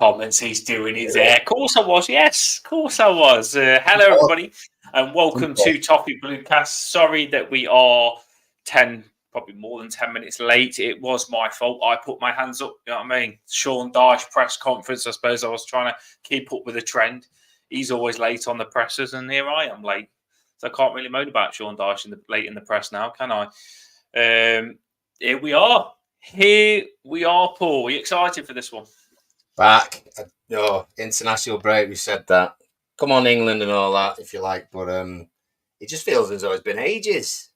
comments. He's doing his hair. Of course I was. Yes, of course I was. Hello, everybody, and welcome to Toffee Bluecast. Sorry that we are probably more than 10 minutes late. It was my fault. I put my hands up. You know what I mean? Sean Dyche press conference. I suppose I was trying to keep up with the trend. He's always late on the presses, and here I am late. So I can't really moan about Sean Dyche late in the press now, can I? Here we are. Here we are, Paul. Are you excited for this one? Back. No, international break, we said that. Come on, England and all that, if you like. But it just feels as though it's been ages.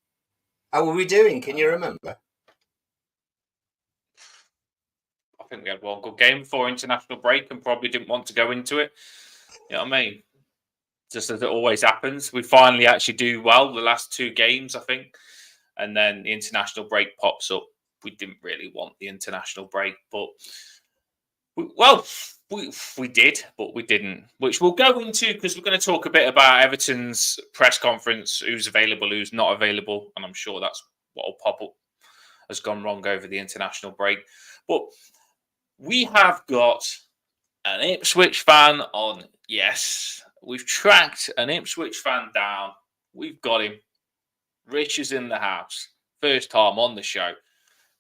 How were we doing? Can you remember? I think we had one good game before international break and probably didn't want to go into it. You know what I mean? Just as it always happens. We finally actually do well the last two games, I think. And then the international break pops up. We didn't really want the international break, but we did, but we didn't, which we'll go into because we're going to talk a bit about Everton's press conference, who's available, who's not available, and I'm sure that's what will pop up has gone wrong over the international break. But we have got an Ipswich fan on. Yes, we've tracked an Ipswich fan down. We've got him. Rich is in the house. First time on the show.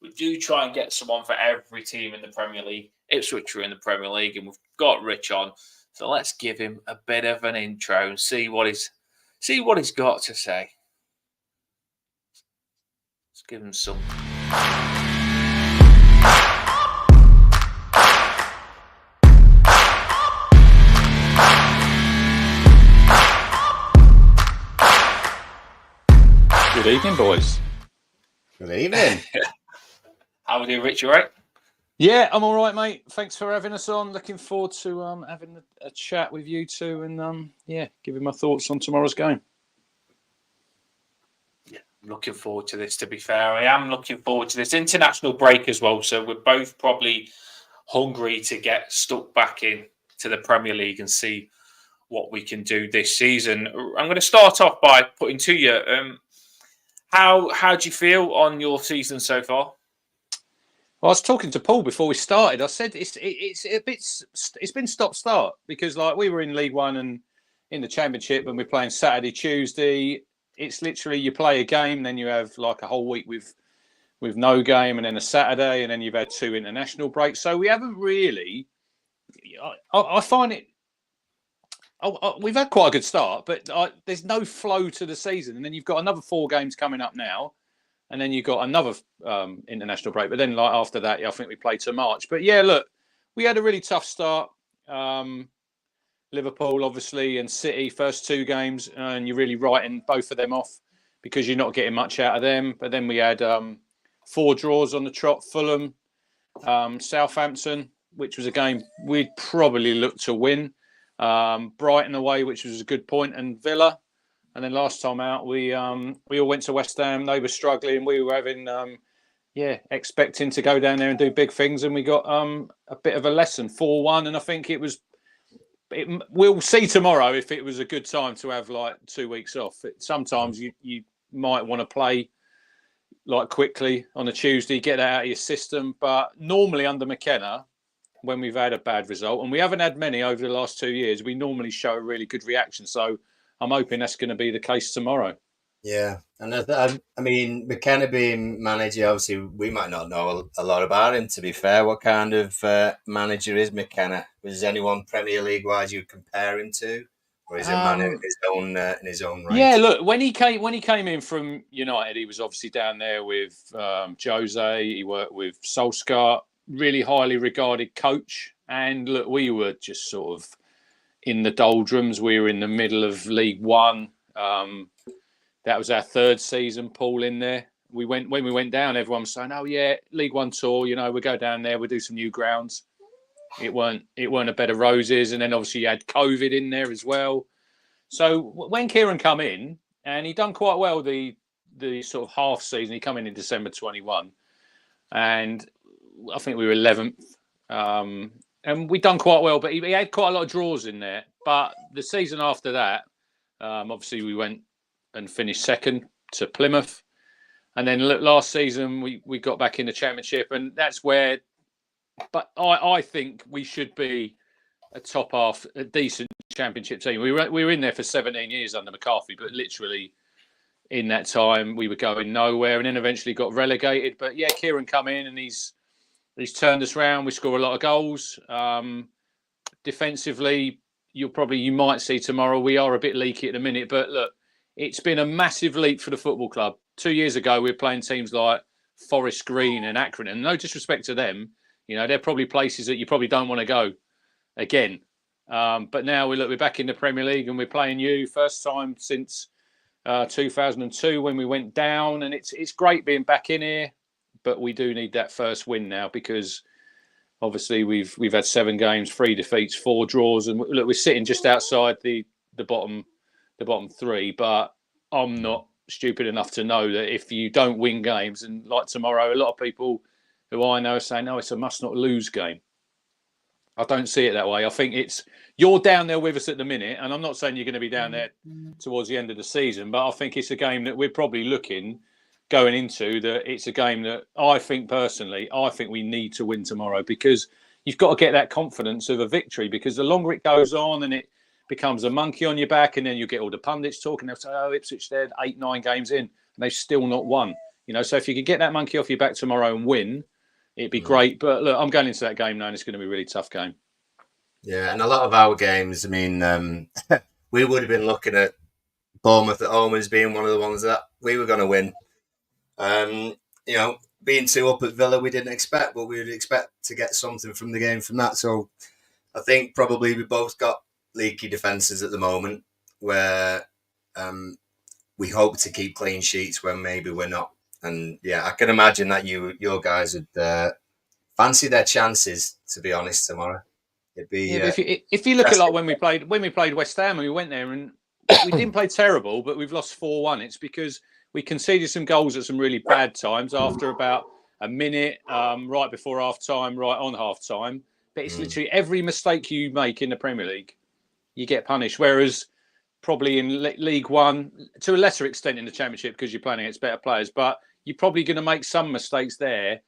We do try and get someone for every team in the Premier League. Ipswich are in the Premier League, and we've got Rich on. So let's give him a bit of an intro and see what he's got to say. Let's give him some. Good evening, boys. Good evening. How are you, Rich? You all right? Yeah, I'm all right, mate. Thanks for having us on. Looking forward to having a chat with you two and giving my thoughts on tomorrow's game. Yeah, I'm looking forward to this, to be fair. I am looking forward to this international break as well. So we're both probably hungry to get stuck back in to the Premier League and see what we can do this season. I'm going to start off by putting to you, how do you feel on your season so far? Well, I was talking to Paul before we started. I said it's been stop-start because like we were in League One and in the Championship and we're playing Saturday, Tuesday. It's literally you play a game, then you have like a whole week with no game, and then a Saturday, and then you've had two international breaks. So we haven't really. I find it. We've had quite a good start, but there's no flow to the season, and then you've got another 4 games coming up now. And then you've got another international break. But then like after that, I think we play to March. But yeah, look, we had a really tough start. Liverpool, obviously, and City, first 2 games. And you're really writing both of them off because you're not getting much out of them. But then we had 4 draws on the trot. Fulham, Southampton, which was a game we'd probably look to win. Brighton away, which was a good point. And Villa. And then last time out, we all went to West Ham. They were struggling. We were having, expecting to go down there and do big things. And we got a bit of a lesson, 4-1. And I think we'll see tomorrow if it was a good time to have like 2 weeks off. Sometimes you might want to play like quickly on a Tuesday, get that out of your system. But normally under McKenna, when we've had a bad result, and we haven't had many over the last 2 years, we normally show a really good reaction. So I'm hoping that's going to be the case tomorrow. Yeah, and I mean, McKenna being manager, obviously we might not know a lot about him, to be fair. What kind of manager is McKenna? Was anyone Premier League-wise you'd compare him to? Or is it a man in his own right? Yeah, look, when he came in from United, he was obviously down there with Jose. He worked with Solskjaer, really highly regarded coach. And look, we were just sort of in the doldrums. We were in the middle of League One. That was our 3rd season, Paul, in there. When we went down, everyone was saying, "Oh yeah, League One tour. We go down there, we do some new grounds." It weren't a bed of roses, and then obviously you had COVID in there as well. So when Kieran come in, and he done quite well the sort of half season. He come in December 21, and I think we were 11th. And we done quite well, but he had quite a lot of draws in there. But the season after that, obviously we went and finished 2nd to Plymouth. And then last season we got back in the Championship, and that's where but I think we should be a top half, a decent championship team. We were in there for 17 years under McCarthy, but literally in that time we were going nowhere, and then eventually got relegated. But yeah, Kieran come in and he's turned us around. We score a lot of goals. Defensively, you might see tomorrow we are a bit leaky at the minute, but look, it's been a massive leap for the football club. 2 years ago, we were playing teams like Forest Green and Accrington. And no disrespect to them, they're probably places that you probably don't want to go again. But now we're back in the Premier League and we're playing you first time since 2002 when we went down, and it's great being back in here. But we do need that first win now because obviously we've had 7 games, 3 defeats, 4 draws, and look, we're sitting just outside the bottom 3. But I'm not stupid enough to know that if you don't win games, and like tomorrow, a lot of people who I know are saying, no, it's a must not lose game. I don't see it that way. I think you're down there with us at the minute, and I'm not saying you're going to be down there towards the end of the season, but I think it's a game that we're probably looking going into, that it's a game that I think we need to win tomorrow, because you've got to get that confidence of a victory, because the longer it goes on and it becomes a monkey on your back, and then you get all the pundits talking, they'll say, oh, Ipswich, they're 8-9 games in and they've still not won. So if you could get that monkey off your back tomorrow and win, it'd be great. But look, I'm going into that game knowing it's going to be a really tough game. Yeah, and a lot of our games, I mean, we would have been looking at Bournemouth at home as being one of the ones that we were going to win. Being 2 up at Villa, we didn't expect, but we would expect to get something from the game from that. So I think probably we both got leaky defences at the moment, where we hope to keep clean sheets when maybe we're not. And yeah, I can imagine that your guys would fancy their chances, to be honest, tomorrow. It'd be, if you look at like when we played West Ham and we went there and we didn't play terrible, but we've lost 4-1. It's because we conceded some goals at some really bad times after about a minute, right before half time, right on half time. But it's literally every mistake you make in the Premier League, you get punished. Whereas probably in League One, to a lesser extent in the Championship, because you're playing against better players, but you're probably going to make some mistakes there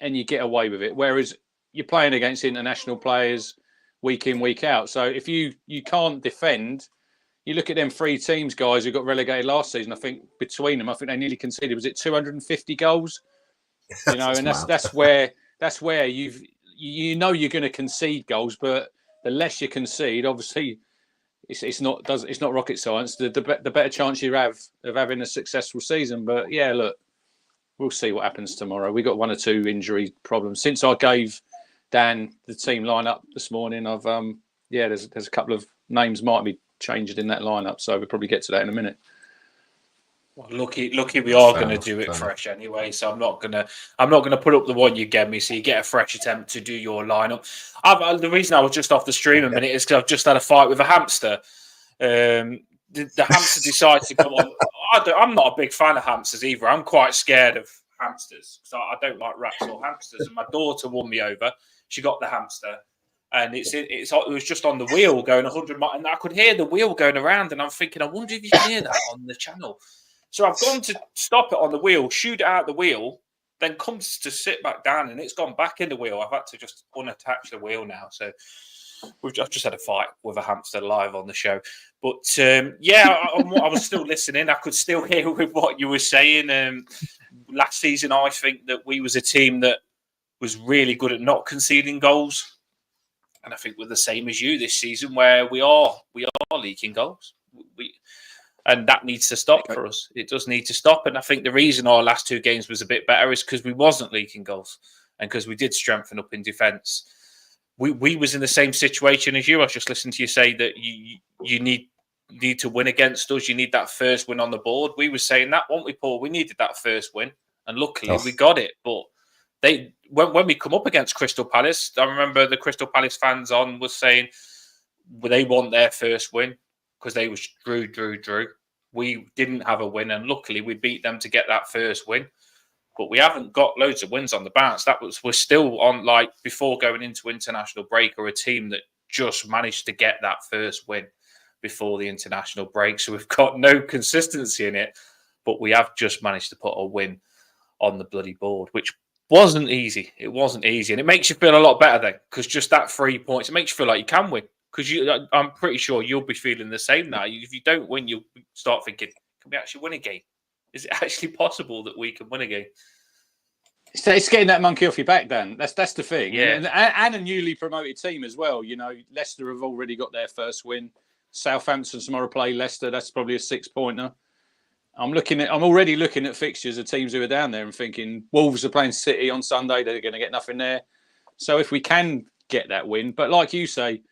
and you get away with it. Whereas you're playing against international players week in, week out. So if you can't defend, you look at them 3 teams, guys, who got relegated last season. I think between them, they nearly conceded, was it 250 goals? And that's where you're going to concede goals, but the less you concede, obviously, it's not rocket science. The better chance you have of having a successful season. But yeah, look, we'll see what happens tomorrow. We got 1 or 2 injury problems since I gave Dan the team lineup this morning. There's a couple of names might be changed in that lineup, so we'll probably get to that in a minute. Well, lucky we are going to do it fresh anyway, so I'm not gonna put up the one you gave me, so you get a fresh attempt to do your lineup. The reason I was just off the stream a minute is because I've just had a fight with a hamster. The hamster decides to come on. I'm not a big fan of hamsters either. I'm quite scared of hamsters because I don't like rats or hamsters. And my daughter won me over. She got the hamster, and it was just on the wheel going 100 miles, and I could hear the wheel going around. And I'm thinking, I wonder if you can hear that on the channel. So I've gone to stop it on the wheel, shoot it out the wheel, then comes to sit back down, and it's gone back in the wheel. I've had to just unattach the wheel now. So I've just had a fight with a hamster live on the show. But I was still listening. I could still hear with what you were saying. Last season, I think that we was a team that was really good at not conceding goals. And I think we're the same as you this season, where we are leaking goals. And that needs to stop for us. It does need to stop. And I think the reason our last 2 games was a bit better is because we wasn't leaking goals and because we did strengthen up in defence. We was in the same situation as you. I was just listening to you say that you need to win against us. You need that first win on the board. We were saying that, weren't we, Paul? We needed that first win. And luckily we got it. But when we come up against Crystal Palace, I remember the Crystal Palace fans was saying they want their first win because they was drew. We didn't have a win, and luckily we beat them to get that first win. But we haven't got loads of wins on the bounce. We're still on, like, before going into international break, or a team that just managed to get that first win before the international break. So we've got no consistency in it, but we have just managed to put a win on the bloody board, which wasn't easy. It wasn't easy, and it makes you feel a lot better then, because just that 3 points, it makes you feel like you can win. Because I'm pretty sure you'll be feeling the same now. If you don't win, you'll start thinking, can we actually win a game? Is it actually possible that we can win a game? So it's getting that monkey off your back, Dan. That's the thing. Yeah. And a newly promoted team as well. You know, Leicester have already got their first win. Southampton tomorrow play Leicester. That's probably a 6-pointer. I'm already looking at fixtures of teams who are down there and thinking Wolves are playing City on Sunday. They're going to get nothing there. So if we can get that win, but like you say,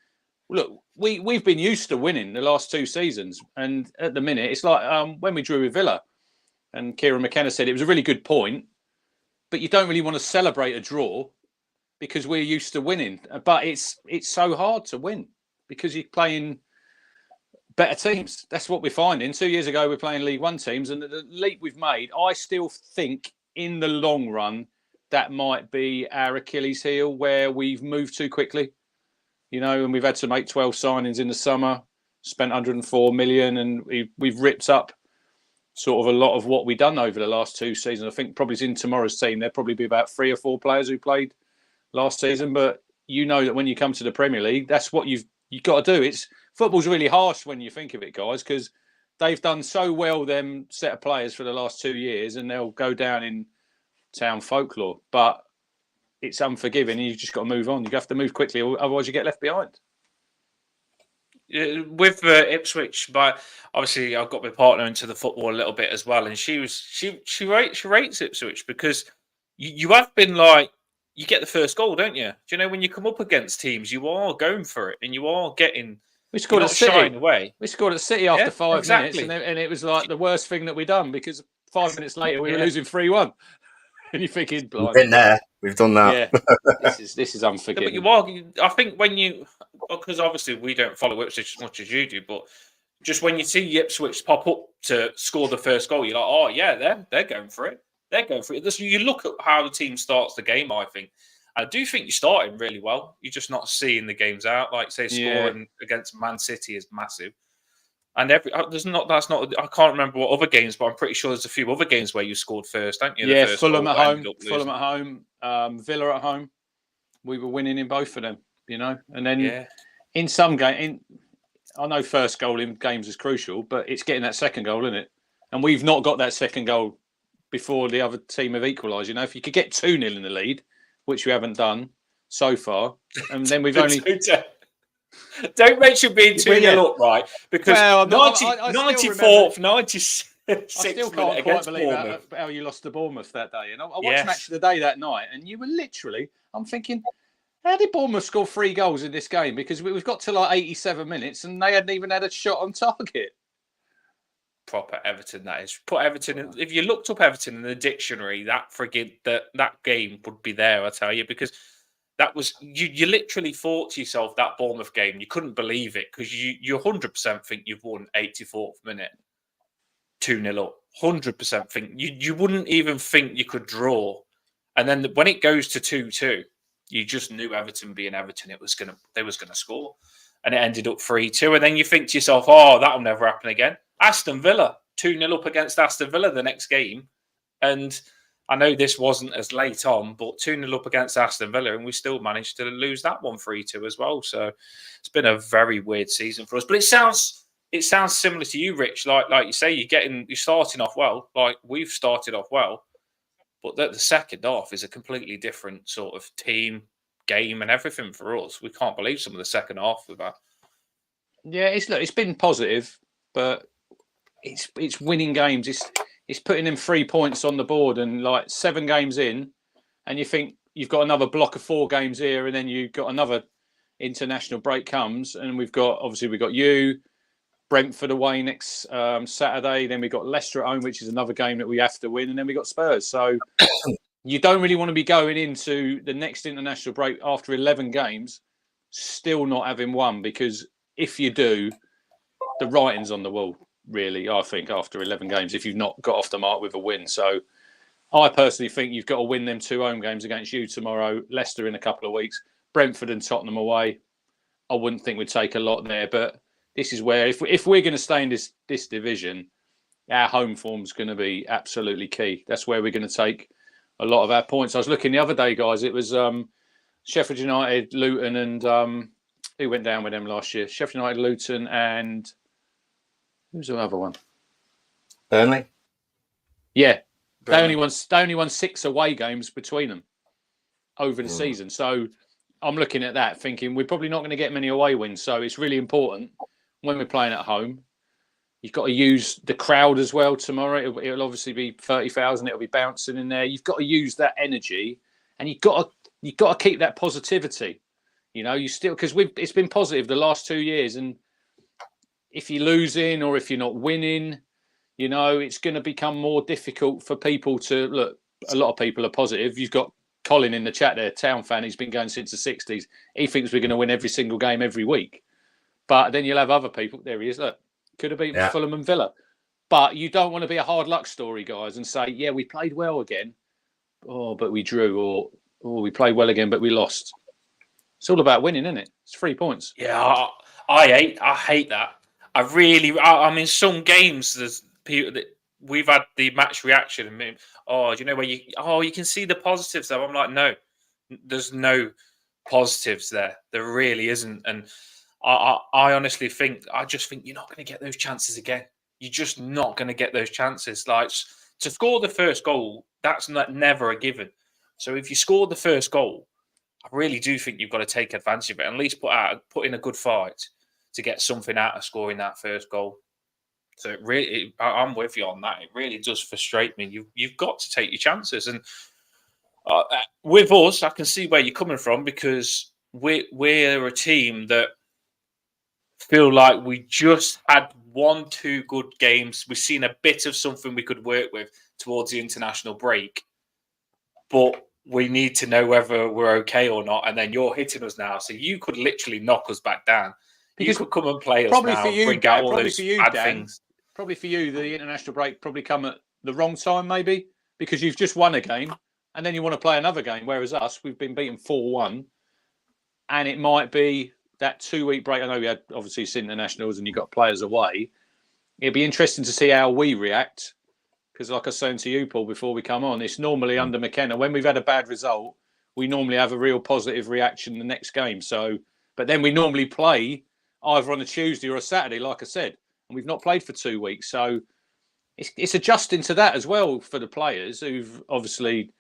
look, we've been used to winning the last 2 seasons, and at the minute it's like when we drew with Villa, and Kieran McKenna said it was a really good point, but you don't really want to celebrate a draw because we're used to winning. But it's so hard to win because you're playing better teams. That's what we're finding. 2 years ago, we're playing League One teams, and the leap we've made, I still think in the long run, that might be our Achilles heel, where we've moved too quickly. You know, and we've had to make 12 signings in the summer, spent 104 million, and we've ripped up sort of a lot of what we've done over the last 2 seasons. I think probably in tomorrow's team, there'll probably be about 3 or 4 players who played last season. But you know that when you come to the Premier League, that's what you've got to do. Football's really harsh when you think of it, guys, because they've done so well, them set of players for the last 2 years, and they'll go down in town folklore. But it's unforgiving, and you've just got to move on. You have to move quickly, otherwise you get left behind. With Ipswich, but obviously I've got my partner into the football a little bit as well, and she rates Ipswich because you have been like, you get the first goal, don't you? Do you know when you come up against teams, you are going for it and you are getting. We scored at City. Away. We scored at City after 5 minutes, and it was like the worst thing that we done because 5 minutes later we were losing 3-1. And you're thinking, we've been there, we've done that. Yeah, this is unforgiving. But I think because obviously we don't follow Ipswich as much as you do, but just when you see Ipswich pop up to score the first goal, you're like, oh yeah, they're going for it. They're going for it. You look at how the team starts the game. I think I do think you're starting really well. You're just not seeing the games out. Like say scoring against Man City is massive. And I can't remember what other games, but I'm pretty sure there's a few other games where you scored first, don't you? Yeah, Fulham at home, Villa at home. We were winning in both of them, you know. And then in some game, I know first goal in games is crucial, but it's getting that second goal, isn't it? And we've not got that second goal before the other team have equalised. You know, if you could get 2-0 in the lead, which we haven't done so far, and then we've only. Don't mention being 2-0 up, right? Because 94th, 96th I still can't quite believe how you lost to Bournemouth that day. And I watched Match of the Day that night, and you were literally, I'm thinking, how did Bournemouth score 3 goals in this game? Because we've got to like 87 minutes, and they hadn't even had a shot on target. Proper Everton, that is. Put Everton in, if you looked up Everton in the dictionary, that game would be there, I tell you, because that was you literally thought to yourself that Bournemouth game, you couldn't believe it because you 100% think you've won 84th minute 2-0 up. 100% think you wouldn't even think you could draw, and then when it goes to 2-2, you just knew Everton being Everton, they was gonna score, and it ended up 3-2, and then you think to yourself, oh, that'll never happen again. Aston Villa 2-0 up against Aston Villa the next game, and I know this wasn't as late on, but 2-0 up against Aston Villa, and we still managed to lose that one 3-2 as well. So it's been a very weird season for us. But it sounds similar to you, Rich. Like you say, you're starting off well. Like we've started off well, but the second half is a completely different sort of team, game, and everything for us. We can't believe some of the second half of that. Yeah, it's been positive, but it's winning games. It's putting them 3 points on the board, and like 7 games in, and you think you've got another block of 4 games here, and then you've got another international break comes, and we've got you, Brentford away next Saturday, then we've got Leicester at home, which is another game that we have to win, and then we've got Spurs. So you don't really want to be going into the next international break after 11 games still not having won, because if you do, the writing's on the wall. Really, I think after 11 games, if you've not got off the mark with a win. So I personally think you've got to win them 2 home games against you tomorrow, Leicester in a couple of weeks, Brentford and Tottenham away. I wouldn't think we'd take a lot there, but this is where if we're going to stay in this division, our home form's going to be absolutely key. That's where we're going to take a lot of our points. I was looking the other day, guys. It was Sheffield United, Luton, and who went down with them last year? Sheffield United, Luton, and who's the other one? Burnley. Yeah, Burnley. they only won 6 away games between them over the season. So I'm looking at that, thinking we're probably not going to get many away wins. So it's really important when we're playing at home. You've got to use the crowd as well tomorrow. It'll obviously be 30,000. It'll be bouncing in there. You've got to use that energy, and you've got to keep that positivity. You know, you still, because it's been positive the last 2 years, and if you're losing or if you're not winning, you know, it's going to become more difficult for people to look. A lot of people are positive. You've got Colin in the chat there, Town fan. He's been going since the 60s. He thinks we're going to win every single game every week. But then you'll have other people. There he is. Look, could have beaten Fulham and Villa. But you don't want to be a hard luck story, guys, and say, yeah, we played well again. Oh, but we drew. Or we played well again, but we lost. It's all about winning, isn't it? It's 3 points. Yeah, I hate that. I mean, some games, there's people that we've had the match reaction. And do you know where you can see the positives there? I'm like, no, there's no positives there. There really isn't. And I honestly think, you're not going to get those chances again. You're just not going to get those chances. Like, to score the first goal, that's never a given. So if you score the first goal, I really do think you've got to take advantage of it. At least put in a good fight to get something out of scoring that first goal. So I'm with you on that. It really does frustrate me. You've got to take your chances. And with us, I can see where you're coming from, because we're a team that feel like we just had 1-2 good games. We've seen a bit of something we could work with towards the international break, but we need to know whether we're okay or not. And then you're hitting us now, so you could literally knock us back down. Because you could come and play us probably now, for you, bring out all probably those for you, bad Dan, things. Probably for you, the international break probably come at the wrong time, maybe, because you've just won a game and then you want to play another game. Whereas us, we've been beaten 4-1, and it might be that 2-week break. I know we had obviously internationals and you got players away. It'd be interesting to see how we react, because like I was saying to you, Paul, before we come on, it's normally under McKenna, when we've had a bad result, we normally have a real positive reaction the next game. So, but then we normally play either on a Tuesday or a Saturday, like I said, and we've not played for 2 weeks. So it's adjusting to that as well for the players, who've obviously,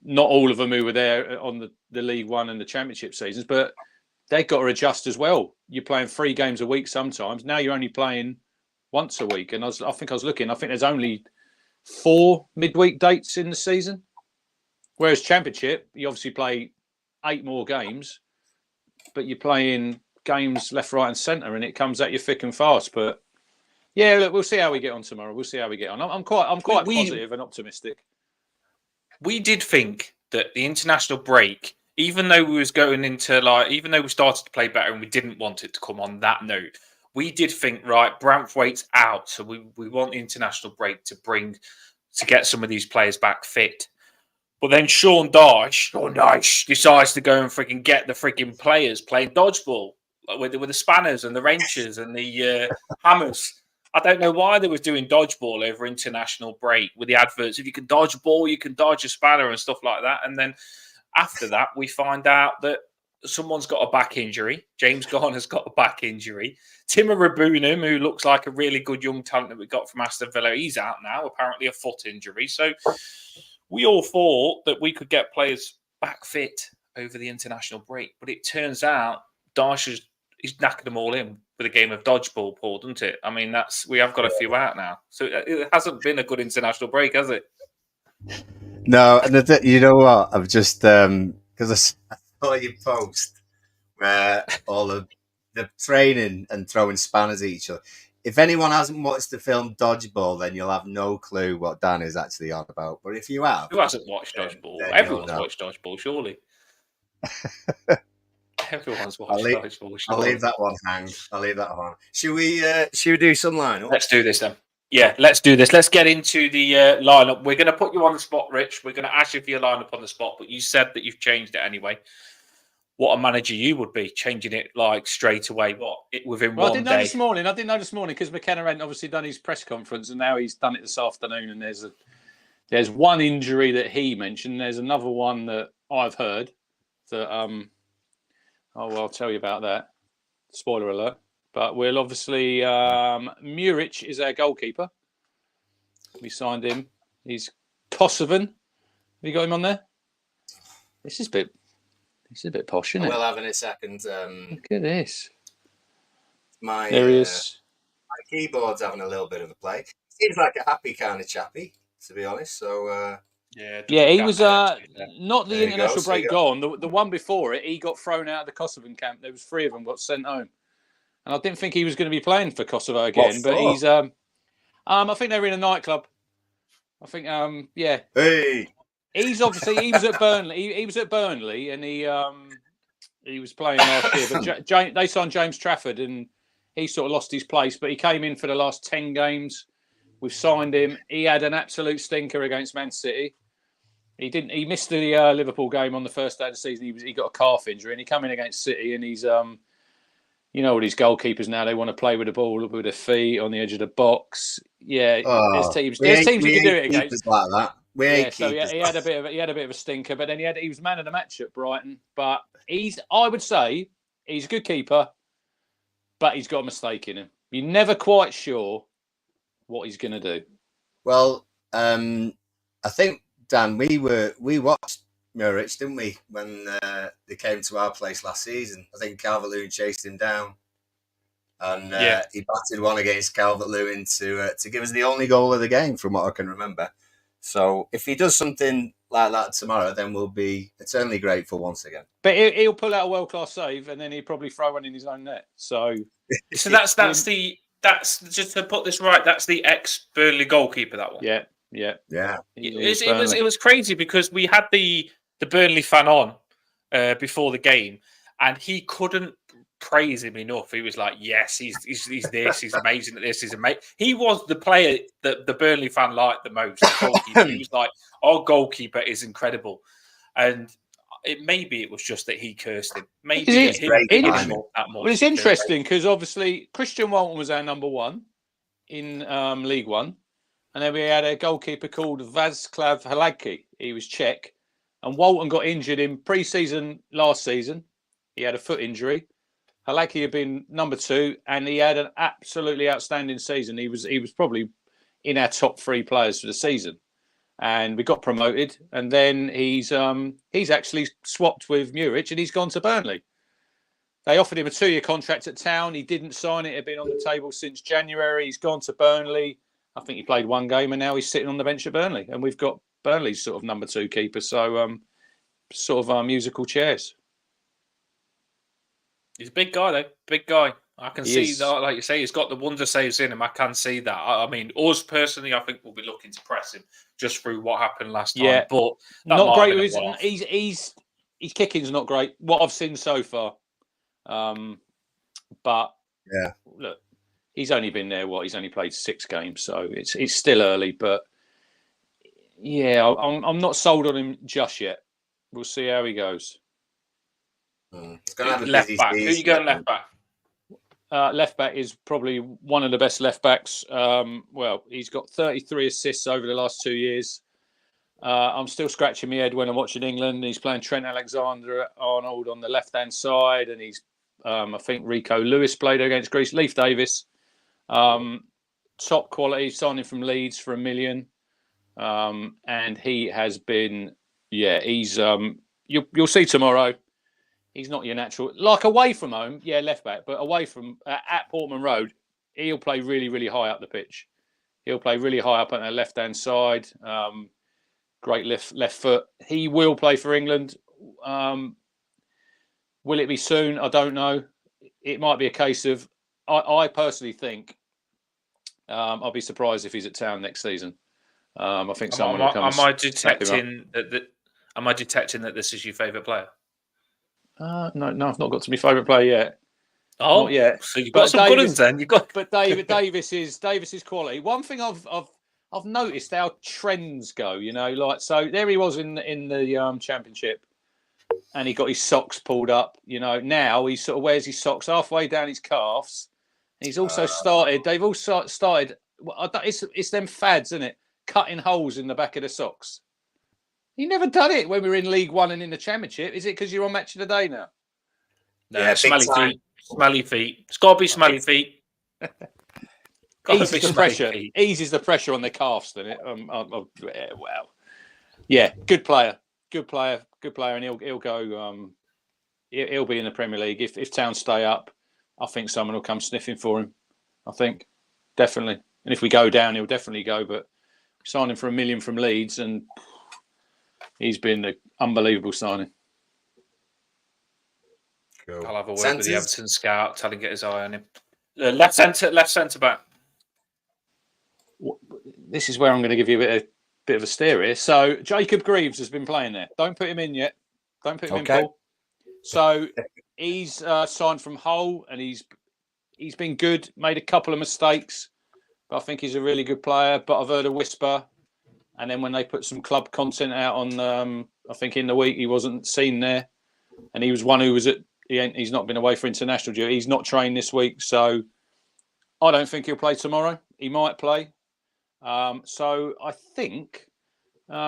not all of them who were there on the League One and the Championship seasons, but they've got to adjust as well. You're playing 3 games a week sometimes. Now you're only playing once a week. And I think there's only 4 midweek dates in the season. Whereas Championship, you obviously play 8 more games, but you're playing games left, right, and centre, and it comes at you thick and fast. But yeah, look, we'll see how we get on tomorrow. We'll see how we get on. I'm quite positive and optimistic. We did think that the international break, even though we started to play better and we didn't want it to come on that note, we did think, right, Branthwaite's out, so we want the international break to get some of these players back fit. But then Sean Dyche decides to go and freaking get the freaking players playing dodgeball with the spanners and the wrenches and the hammers. I don't know why they was doing dodgeball over international break with the adverts. If you can dodge a ball, you can dodge a spanner and stuff like that. And then after that, we find out that someone's got a back injury. James Garner's got a back injury. Timo Rabunum, who looks like a really good young talent that we got from Aston Villa, he's out now, apparently a foot injury. So we all thought that we could get players back fit over the international break. But it turns out Dyche he's knackered them all in with a game of dodgeball, Paul, doesn't it? I mean, we have got a few out now. So it hasn't been a good international break, has it? No, and you know what? I've just, because I saw your post where all of the training and throwing spanners at each other. If anyone hasn't watched the film Dodgeball, then you'll have no clue what Dan is actually on about. But if you have... Who hasn't watched Dodgeball? Everyone's watched Dodgeball, surely. Everyone's watched Dodgeball, surely. I'll leave that one hang. Should we do some lineup? Let's do this then. Yeah, let's do this. Let's get into the lineup. We're going to put you on the spot, Rich. We're going to ask you for your lineup on the spot, but you said that you've changed it anyway. What a manager you would be, changing it like straight away. Within one day? I didn't know this morning because McKenna hadn't obviously done his press conference, and now he's done it this afternoon. And there's There's one injury that he mentioned. There's another one that I've heard that I'll tell you about that. Spoiler alert. But we'll obviously Muric is our goalkeeper. We signed him. He's Kosovan. Have you got him on there? This is a bit posh, isn't it? I will have in a second. Look at this. My There he is. my keyboard's having a little bit of a play. Seems like a happy kind of chappy, to be honest. So yeah, he was not the There you international go, so break you gone. The one before it, he got thrown out of the Kosovan camp. There was 3 of them got sent home, and I didn't think he was going to be playing for Kosovo again. But he's I think they were in a nightclub. I think yeah. Hey. He's obviously he was at Burnley. He was at Burnley, and he was playing last year. But they signed James Trafford, and he sort of lost his place. But he came in for the last 10 games. We've signed him. He had an absolute stinker against Man City. He didn't. He missed the Liverpool game on the first day of the season. He got a calf injury, and he came in against City, and he's you know what these goalkeepers now, they want to play with the ball with their feet on the edge of the box. Yeah, there's teams you can do it against like that. So he had a bit of a stinker, but then he was man of the match at Brighton. But I would say he's a good keeper, but he's got a mistake in him. You're never quite sure what he's going to do. Well, I think Dan, we watched Muric, didn't we, when they came to our place last season? I think Calvert-Lewin chased him down, and he batted one against Calvert-Lewin to give us the only goal of the game, from what I can remember. So if he does something like that tomorrow, then we'll be eternally grateful once again. But he'll pull out a world-class save, and then he'll probably throw one in his own net. So that's just to put this right. That's the ex-Burnley goalkeeper. That one. Yeah. It was crazy because we had the Burnley fan on before the game, and he couldn't praise him enough. He was like, "Yes, he's this. He's amazing at this. He's amazing." He was the player that the Burnley fan liked the most. The goalkeeper. He was like, "Our goalkeeper is incredible," and maybe it was just that he cursed him. Maybe it's interesting because obviously Christian Walton was our number 1 in League One. And then we had a goalkeeper called Václav Haláky. He was Czech. And Walton got injured in pre-season last season. He had a foot injury. Haláky had been number 2, and he had an absolutely outstanding season. He was probably in our top 3 players for the season. And we got promoted. And then he's actually swapped with Muric, and he's gone to Burnley. They offered him a 2-year contract at Town. He didn't sign it. It had been on the table since January. He's gone to Burnley. I think he played 1 game, and now he's sitting on the bench at Burnley. And we've got Burnley's sort of number 2 keeper. So sort of musical chairs. He's a big guy, though. Big guy. I can see that, like you say, he's got the wonder saves in him. I can see that. I mean, us personally, I think we'll be looking to press him just through what happened last time. Yeah, but not great. His kicking's not great. What I've seen so far, but yeah, look, he's only been there. He's only played 6 games, so it's still early. But yeah, I'm not sold on him just yet. We'll see how he goes. It's going to have a left busy back. season. Who are you going left back? Left back is probably one of the best left backs. Well, he's got 33 assists over the last 2 years. I'm still scratching my head when I'm watching England. He's playing Trent Alexander-Arnold on the left-hand side, and he's, I think Rico Lewis played against Greece. Leif Davis, top quality, signing from Leeds for $1 million, and he has been, he's you'll see tomorrow. He's not your natural, like away from home, left back, but away from at Portman Road, he'll play really, really high up the pitch. He'll play really high up on the left-hand side. Great left foot. He will play for England. Will it be soon? I don't know. It might be a case of, I personally think, I'll be surprised if he's at Town next season. I think someone will come. Am I detecting that this is your favourite player? No, I've not got to my favourite player yet. Oh, not yet. So you've got some good ones then. But Davis is quality. One thing I've noticed how trends go. You know, like so there he was in the Championship, and he got his socks pulled up. You know, now he sort of wears his socks halfway down his calves. And he's also started. They've also started. It's them fads, isn't it? cutting holes in the back of the socks. He never done it when we were in League One and in the Championship. Is it because you're on Match of the Day now? No, Yeah, smelly big time. feet. Smelly feet. It's got to be smelly feet. Gotta Eases be the smelly pressure. feet. Eases the pressure on the calves, doesn't it? Well, yeah, good player, and he'll go. He'll be in the Premier League if Town stay up. I think someone will come sniffing for him. I think definitely, and if we go down, he'll definitely go. But we signed him for $1 million from Leeds, and he's been an unbelievable signing. Cool. I'll have a word with Centres? the Everton scout. Tell him get his eye on him. Left centre back. This is where I'm going to give you a bit of a steer here. So Jacob Greaves has been playing there. Don't put him in yet. Don't put him in, Paul. So he's signed from Hull, and he's been good. Made a couple of mistakes, but I think he's a really good player. But I've heard a whisper, and then when they put some club content out on, I think in the week he wasn't seen there, and he was one who was at. He's not been away for international duty. He's not trained this week, so I don't think he'll play tomorrow. He might play. So I think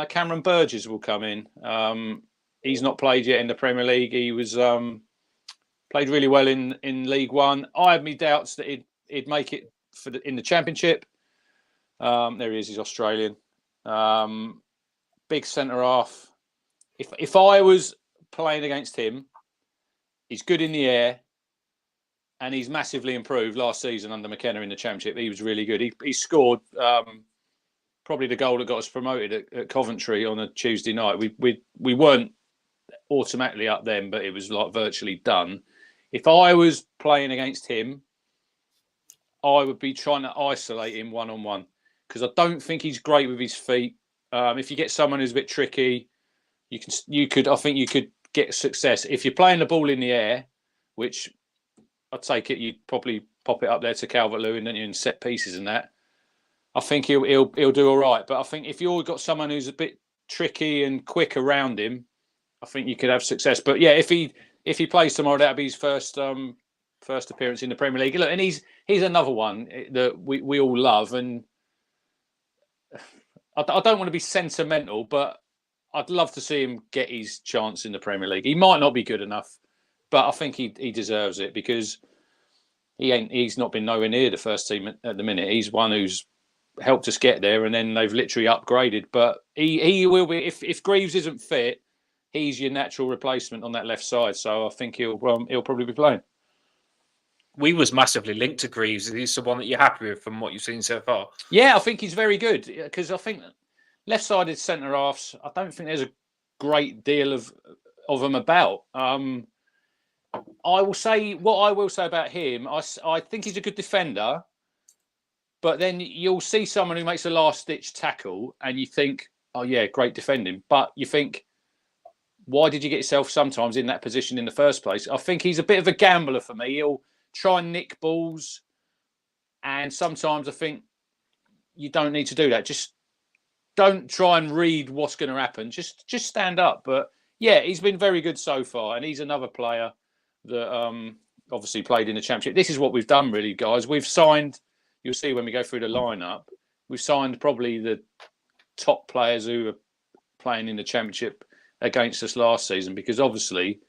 Cameron Burgess will come in. He's not played yet in the Premier League. He was played really well in League One. I had my doubts that he'd make it in the Championship. There he is. He's Australian. Big centre half. If I was playing against him, he's good in the air, and he's massively improved last season under McKenna in the Championship. He was really good. He scored probably the goal that got us promoted at Coventry on a Tuesday night. We weren't automatically up then, but it was like virtually done. If I was playing against him, I would be trying to isolate him one-on-one, because I don't think he's great with his feet. If you get someone who's a bit tricky, I think you could get success. If you're playing the ball in the air, which I take it you'd probably pop it up there to Calvert-Lewin, don't you, in set pieces and that, I think he'll do all right. But I think if you've got someone who's a bit tricky and quick around him, I think you could have success. But yeah, if he plays tomorrow, that'll be his first appearance in the Premier League. Look, and he's another one that we all love, and I don't want to be sentimental, but I'd love to see him get his chance in the Premier League. He might not be good enough, but I think he deserves it, because he's not been nowhere near the first team at the minute. He's one who's helped us get there, and then they've literally upgraded. But he will be, if Greaves isn't fit, he's your natural replacement on that left side. So I think he'll probably be playing. We was massively linked to Greaves. Is he someone that you're happy with from what you've seen so far? Yeah, I think he's very good, because I think left-sided centre halves, I don't think there's a great deal of them about. I will say about him. I think he's a good defender, but then you'll see someone who makes a last-ditch tackle, and you think, "Oh yeah, great defending," but you think, why did you get yourself sometimes in that position in the first place? I think he's a bit of a gambler for me. He'll try and nick balls, and sometimes I think you don't need to do that. Just don't try and read what's going to happen. Just stand up. But yeah, he's been very good so far, and he's another player that obviously played in the Championship. This is what we've done, really, guys. We've signed. You'll see when we go through the lineup. We've signed probably the top players who are playing in the Championship against us last season, because obviously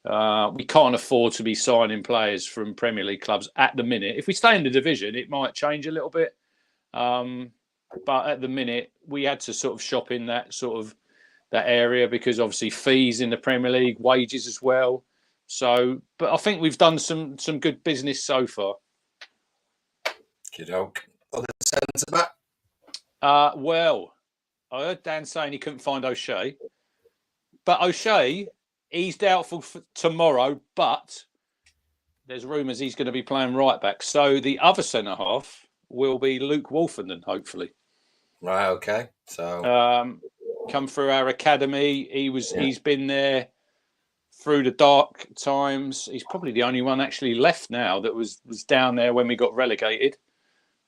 we can't afford to be signing players from Premier League clubs at the minute. If we stay in the division, it might change a little bit. But at the minute, we had to sort of shop in that area, because obviously fees in the Premier League, wages as well. So, but I think we've done some good business so far. Kiddoke. Other centre back? Well, I heard Dan saying he couldn't find O'Shea. But O'Shea, he's doubtful for tomorrow, but there's rumours he's going to be playing right back. So the other centre half will be Luke Wolfenden, hopefully. Right, okay. So come through our academy. He's been there through the dark times. He's probably the only one actually left now that was down there when we got relegated.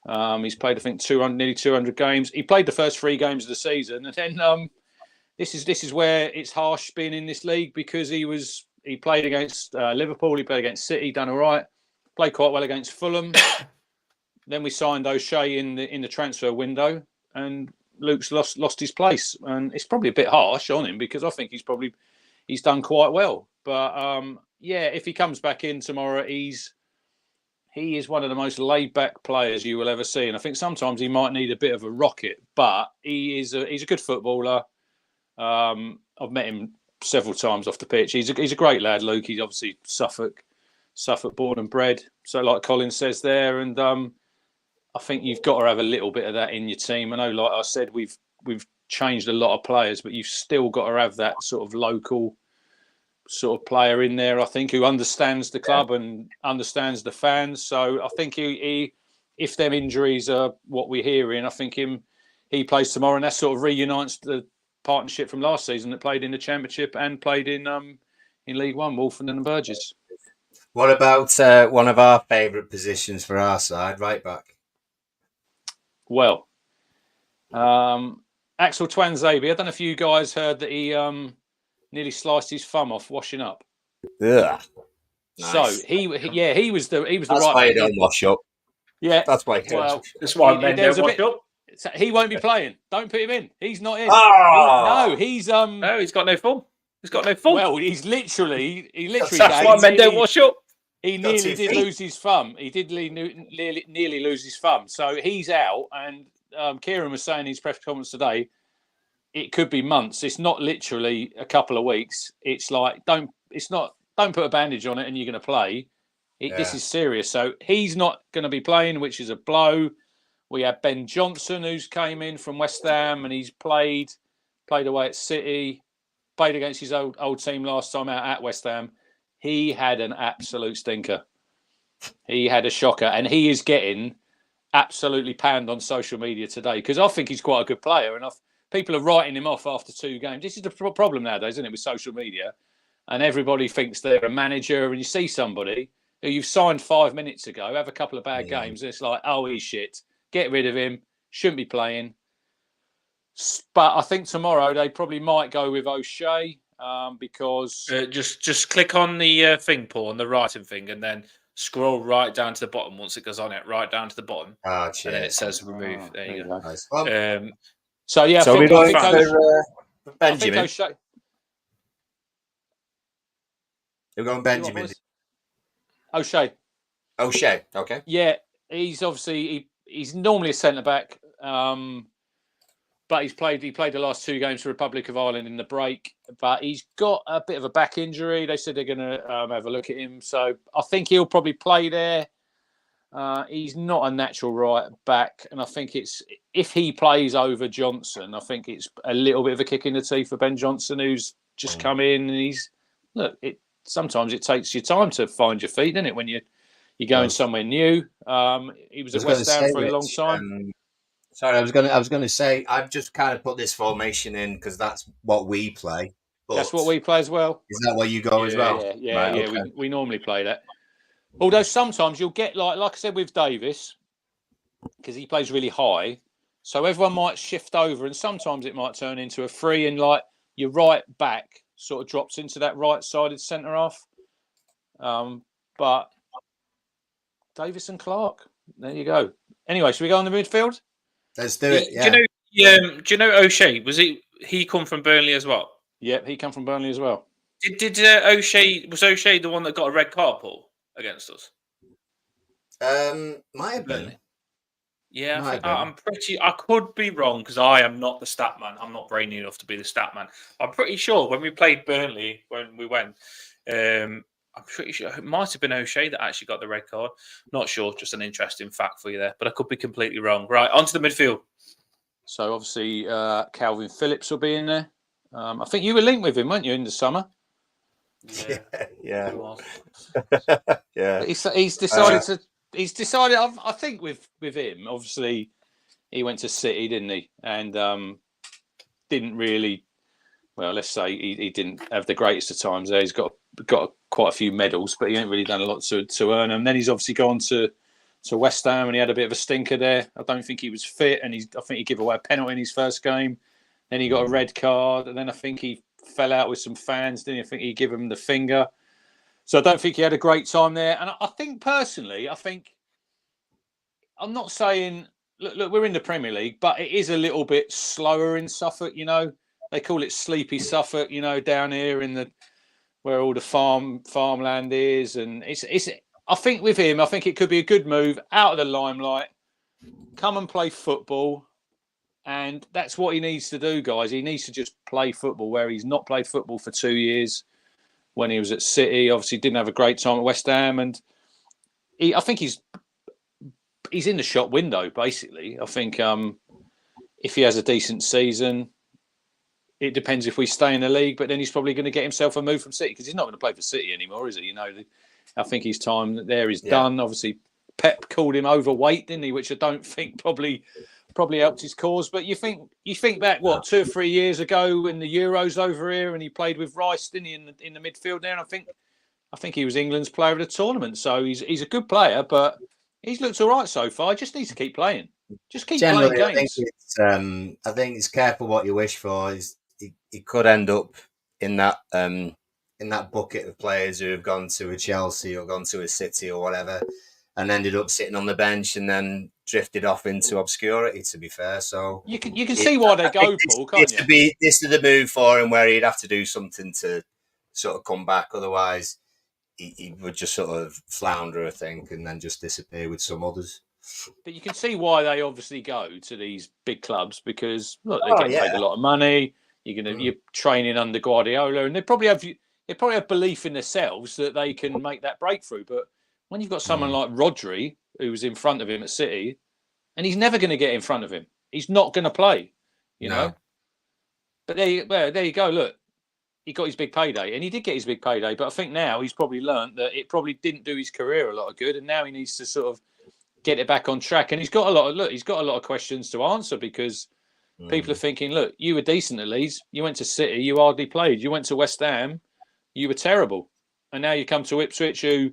He's played, I think, nearly 200 games. He played the first 3 games of the season, and then this is where it's harsh being in this league, because he played against Liverpool, he played against City, done all right, played quite well against Fulham. Then we signed O'Shea in the transfer window, and Luke's lost his place, and it's probably a bit harsh on him because I think he's done quite well. But yeah, if he comes back in tomorrow, he is one of the most laid back players you will ever see, and I think sometimes he might need a bit of a rocket, but he's a good footballer. I've met him several times off the pitch. He's a great lad, Luke. He's obviously Suffolk born and bred. So like Colin says there, and I think you've got to have a little bit of that in your team. I know, like I said, we've changed a lot of players, but you've still got to have that sort of local sort of player in there, I think, who understands the club and understands the fans. So I think he if them injuries are what we're hearing, I think he plays tomorrow, and that sort of reunites the partnership from last season that played in the Championship and played in League One, Wolfen and Burgess. What about one of our favourite positions for our side, right back? Well, Axel Twanzebe, I don't know if you guys heard that he nearly sliced his thumb off washing up. Yeah. Nice. So he was the That's right why back. you don't wash up. Yeah, that's why. That's why men don't wash up. He won't be playing. Don't put him in. He's not in. Oh! He's No, he's got no fun. He's got no fun. Well, he literally. That's why men don't wash up. He nearly did lose his thumb. He did nearly lose his thumb. So he's out. And Kieran was saying in his press conference today, it could be months. It's not literally a couple of weeks. It's like don't put a bandage on it and you're going to play. This is serious. So he's not going to be playing, which is a blow. We have Ben Johnson, who's came in from West Ham, and he's played away at City, played against his old team last time out at West Ham. He had an absolute stinker. He had a shocker, and he is getting absolutely panned on social media today because I think he's quite a good player, and people are writing him off after 2 games. This is the problem nowadays, isn't it, with social media? And everybody thinks they're a manager, and you see somebody who you've signed 5 minutes ago, have a couple of bad games, and it's like, oh, he's shit. Get rid of him. Shouldn't be playing. But I think tomorrow they probably might go with O'Shea because... Just click on the thing, Paul, on the writing thing, and then scroll right down to the bottom once it goes on it, right down to the bottom. And then it says remove. There you go. Nice. So, yeah, so I think for Benjamin. O'Shea. We're going Benjamin. O'Shea, okay. Yeah, he's obviously... He's normally a centre-back, but he played the last 2 games for Republic of Ireland in the break. But he's got a bit of a back injury. They said they're going to have a look at him. So I think he'll probably play there. He's not a natural right back. And I think if he plays over Johnson, I think it's a little bit of a kick in the teeth for Ben Johnson, who's just come in. And sometimes it takes you time to find your feet, doesn't it, when you're going somewhere new. He was at West Ham for a long time. Sorry, I was going to say I've just kind of put this formation in because that's what we play. That's what we play as well. Is that where you go as well? Yeah. Okay. We normally play that. Although sometimes you'll get like I said with Davis, because he plays really high, so everyone might shift over, and sometimes it might turn into a free, and like your right back sort of drops into that right-sided centre half. But Davis and Clark. There you go. Anyway, should we go on the midfield? Let's do it. Yeah. Do you know O'Shea? Was he come from Burnley as well? Yeah, he come from Burnley as well. Did O'Shea the one that got a red card, Paul, against us? Might have been. Yeah, I'm pretty. I could be wrong because I am not the stat man. I'm not brainy enough to be the stat man. I'm pretty sure when we played Burnley, when we went, I'm pretty sure it might have been O'Shea that actually got the red card. Not sure, just an interesting fact for you there, but I could be completely wrong. Right, onto the midfield. So obviously Calvin Phillips will be in there. I think you were linked with him, weren't you, in the summer? Yeah. Yeah. He's decided He's decided. I think with him, obviously, he went to City, didn't he? And didn't really. Well, let's say he didn't have the greatest of times there. He's got quite a few medals, but he ain't really done a lot to earn them. Then he's obviously gone to West Ham, and he had a bit of a stinker there. I don't think he was fit, and I think he gave away a penalty in his first game. Then he got a red card, and then I think he fell out with some fans. Didn't he? I think he gave him the finger. So I don't think he had a great time there. And I think personally, I'm not saying look, we're in the Premier League, but it is a little bit slower in Suffolk. They call it Sleepy Suffolk. Down here in the where all the farmland is, and it's. I think with him, I think it could be a good move out of the limelight. Come and play football, and that's what he needs to do, guys. He needs to just play football where he's not played football for 2 years. When he was at City, obviously didn't have a great time at West Ham, and I think he's in the shop window basically. I think if he has a decent season, it depends if we stay in the league, but then he's probably going to get himself a move from City because he's not going to play for City anymore, is he? I think his time there is done. Obviously, Pep called him overweight, didn't he? Which I don't think probably helped his cause. But you think back 2 or 3 years ago when the Euros over here and he played with Rice, didn't he, in the midfield there? And I think he was England's player of the tournament. So he's a good player, but he's looked all right so far. He just needs to keep playing. Just keep playing games. I think it's careful what you wish for. He could end up in that bucket of players who have gone to a Chelsea or gone to a City or whatever, and ended up sitting on the bench and then drifted off into obscurity. To be fair, so you can see why they go, Paul. Can't you? This is the move for him where he'd have to do something to sort of come back. Otherwise, he would just sort of flounder, I think, and then just disappear with some others. But you can see why they obviously go to these big clubs because look, they get paid a lot of money. You're training under Guardiola, and they probably have belief in themselves that they can make that breakthrough. But when you've got someone like Rodri, who was in front of him at City, and he's never going to get in front of him, he's not going to play, you know. But there you go. Look, he got his big payday, and he did get his big payday. But I think now he's probably learnt that it probably didn't do his career a lot of good, and now he needs to sort of get it back on track. And he's got a lot of questions to answer because. People are thinking, look, you were decent at Leeds. You went to City. You hardly played. You went to West Ham. You were terrible. And now you come to Ipswich, who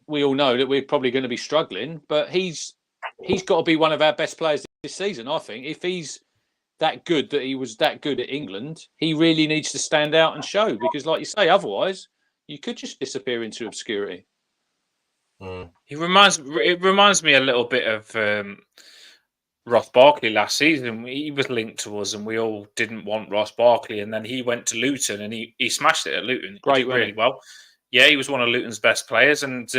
we all know that we're probably going to be struggling. But he's got to be one of our best players this season, I think. If he's that good, that he was that good at England, he really needs to stand out and show. Because like you say, otherwise, you could just disappear into obscurity. It reminds me a little bit of... Ross Barkley last season. He was linked to us and we all didn't want Ross Barkley, and then he went to Luton and he smashed it at Luton. Great, really well. Yeah, he was one of Luton's best players, and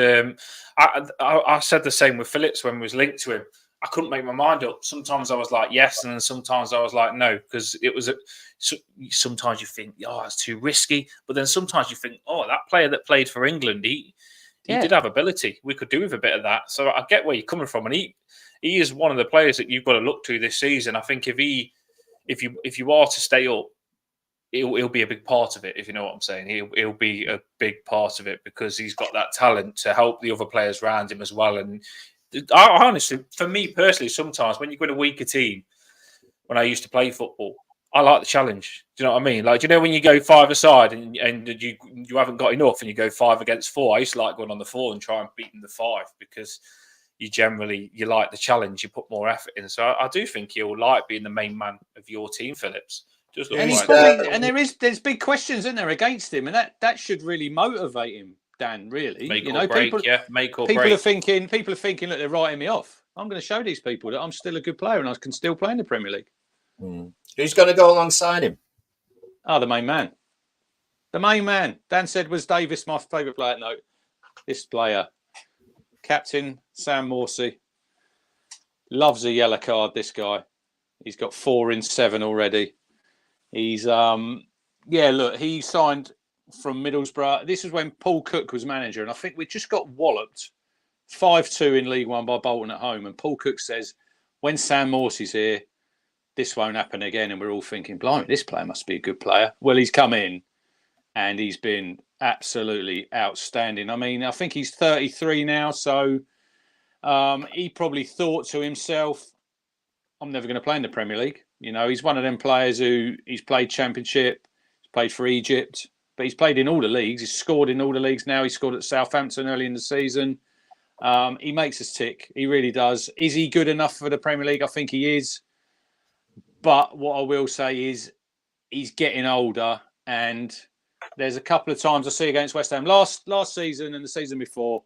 I said the same with Phillips when we was linked to him. I couldn't make my mind up. Sometimes I was like yes, and then sometimes I was like no, because it was sometimes you think, oh, it's too risky, but then sometimes you think, oh, that player that played for England, he did have ability. We could do with a bit of that. So I get where you're coming from, and he is one of the players that you've got to look to this season. I think if you are to stay up, he'll be a big part of it. If you know what I'm saying, he'll be a big part of it because he's got that talent to help the other players around him as well. And I honestly, for me personally, sometimes when you've got a weaker team, when I used to play football, I like the challenge. Do you know what I mean? Like, do you know when you go 5-a-side and you haven't got enough and you go 5 against 4? I used to like going on the 4 and try and beat the 5 because you like the challenge, you put more effort in. So I do think he'll like being the main man of your team, Phillips. And there's big questions, isn't there, against him, and that should really motivate him, Dan. Really, make or break. People are thinking, look, they're writing me off. I'm going to show these people that I'm still a good player and I can still play in the Premier League. Who's going to go alongside him? Oh, the main man. The main man. Dan said, was Davis my favourite player? No, this player. Captain Sam Morsey. Loves a yellow card, this guy. He's got 4 in 7 already. He's, look, he signed from Middlesbrough. This is when Paul Cook was manager, and I think we just got walloped 5-2 in League One by Bolton at home. And Paul Cook says, when Sam Morsey's here, this won't happen again. And we're all thinking, blimey, this player must be a good player. Well, he's come in and he's been absolutely outstanding. I mean, I think he's 33 now, so he probably thought to himself, I'm never going to play in the Premier League. You know, he's one of them players who he's played Championship, he's played for Egypt, but he's played in all the leagues. He's scored in all the leagues now. He scored at Southampton early in the season. He makes us tick. He really does. Is he good enough for the Premier League? I think he is. But what I will say is he's getting older, and there's a couple of times I see against West Ham last season and the season before,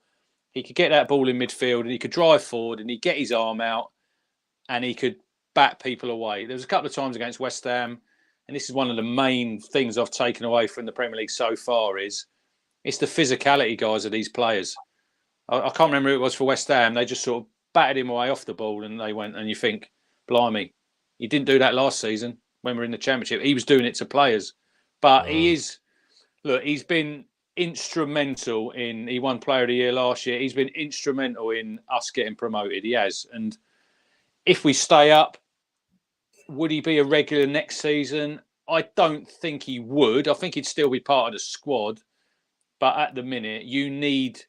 he could get that ball in midfield and he could drive forward and he'd get his arm out and he could bat people away. There was a couple of times against West Ham, and this is one of the main things I've taken away from the Premier League so far is it's the physicality, guys, of these players. I can't remember who it was for West Ham. They just sort of batted him away off the ball, and they went, and you think, blimey, he didn't do that last season when we were in the Championship. He was doing it to players. But he's been instrumental he won Player of the Year last year. He's been instrumental in us getting promoted. He has. And if we stay up, would he be a regular next season? I don't think he would. I think he'd still be part of the squad. But at the minute, you need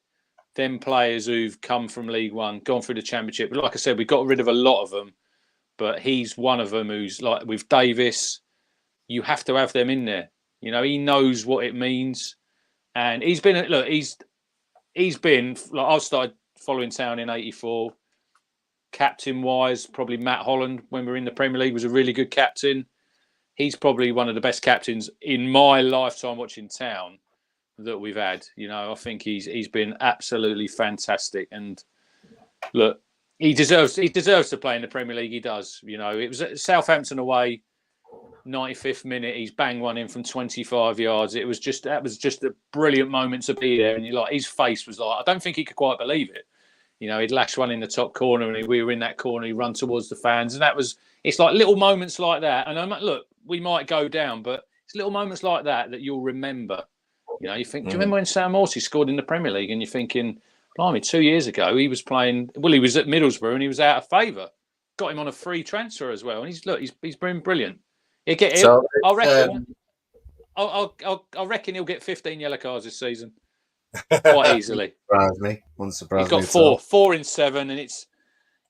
them players who've come from League One, gone through the Championship. But like I said, we got rid of a lot of them. But he's one of them who's like with Davis, you have to have them in there. You know, he knows what it means. And he's been, like, I started following Town in 84. Captain-wise, probably Matt Holland, when we were in the Premier League, was a really good captain. He's probably one of the best captains in my lifetime watching Town that we've had. You know, I think he's been absolutely fantastic. And look, he deserves to play in the Premier League. He does. You know, it was at Southampton away, 95th minute. He's banged one in from 25 yards. That was just a brilliant moment to be there. And his face was like, I don't think he could quite believe it. You know, he'd lashed one in the top corner, and we were in that corner. He run towards the fans, and it's like little moments like that. And look, we might go down, but it's little moments like that you'll remember. You know, you think, do you remember when Sam Morsey scored in the Premier League? And you're thinking, blimey, 2 years ago he was playing. Well, he was at Middlesbrough and he was out of favour. Got him on a free transfer as well, and he's been brilliant. I reckon he'll get 15 yellow cards this season quite easily. Wouldn't surprise me. He's got four in 7, and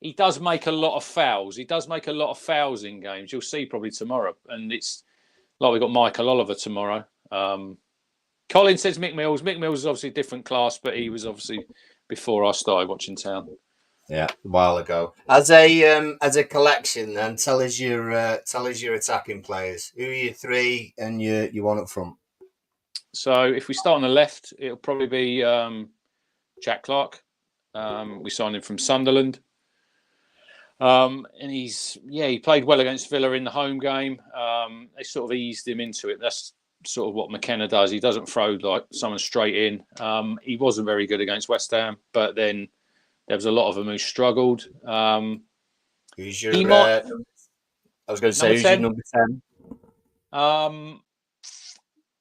he does make a lot of fouls. He does make a lot of fouls in games. You'll see probably tomorrow, and it's like we've got Michael Oliver tomorrow. Colin says Mick Mills. Mick Mills is obviously a different class, but he was obviously before I started watching Town. Yeah, a while ago. As a collection, then tell us your attacking players. Who are your 3 and your 1 up front? So if we start on the left, it'll probably be Jack Clark. We signed him from Sunderland, and he played well against Villa in the home game. They sort of eased him into it. That's sort of what McKenna does. He doesn't throw like someone straight in. He wasn't very good against West Ham, but then there was a lot of them who struggled. Who's your? I was going to say, who's your number 10?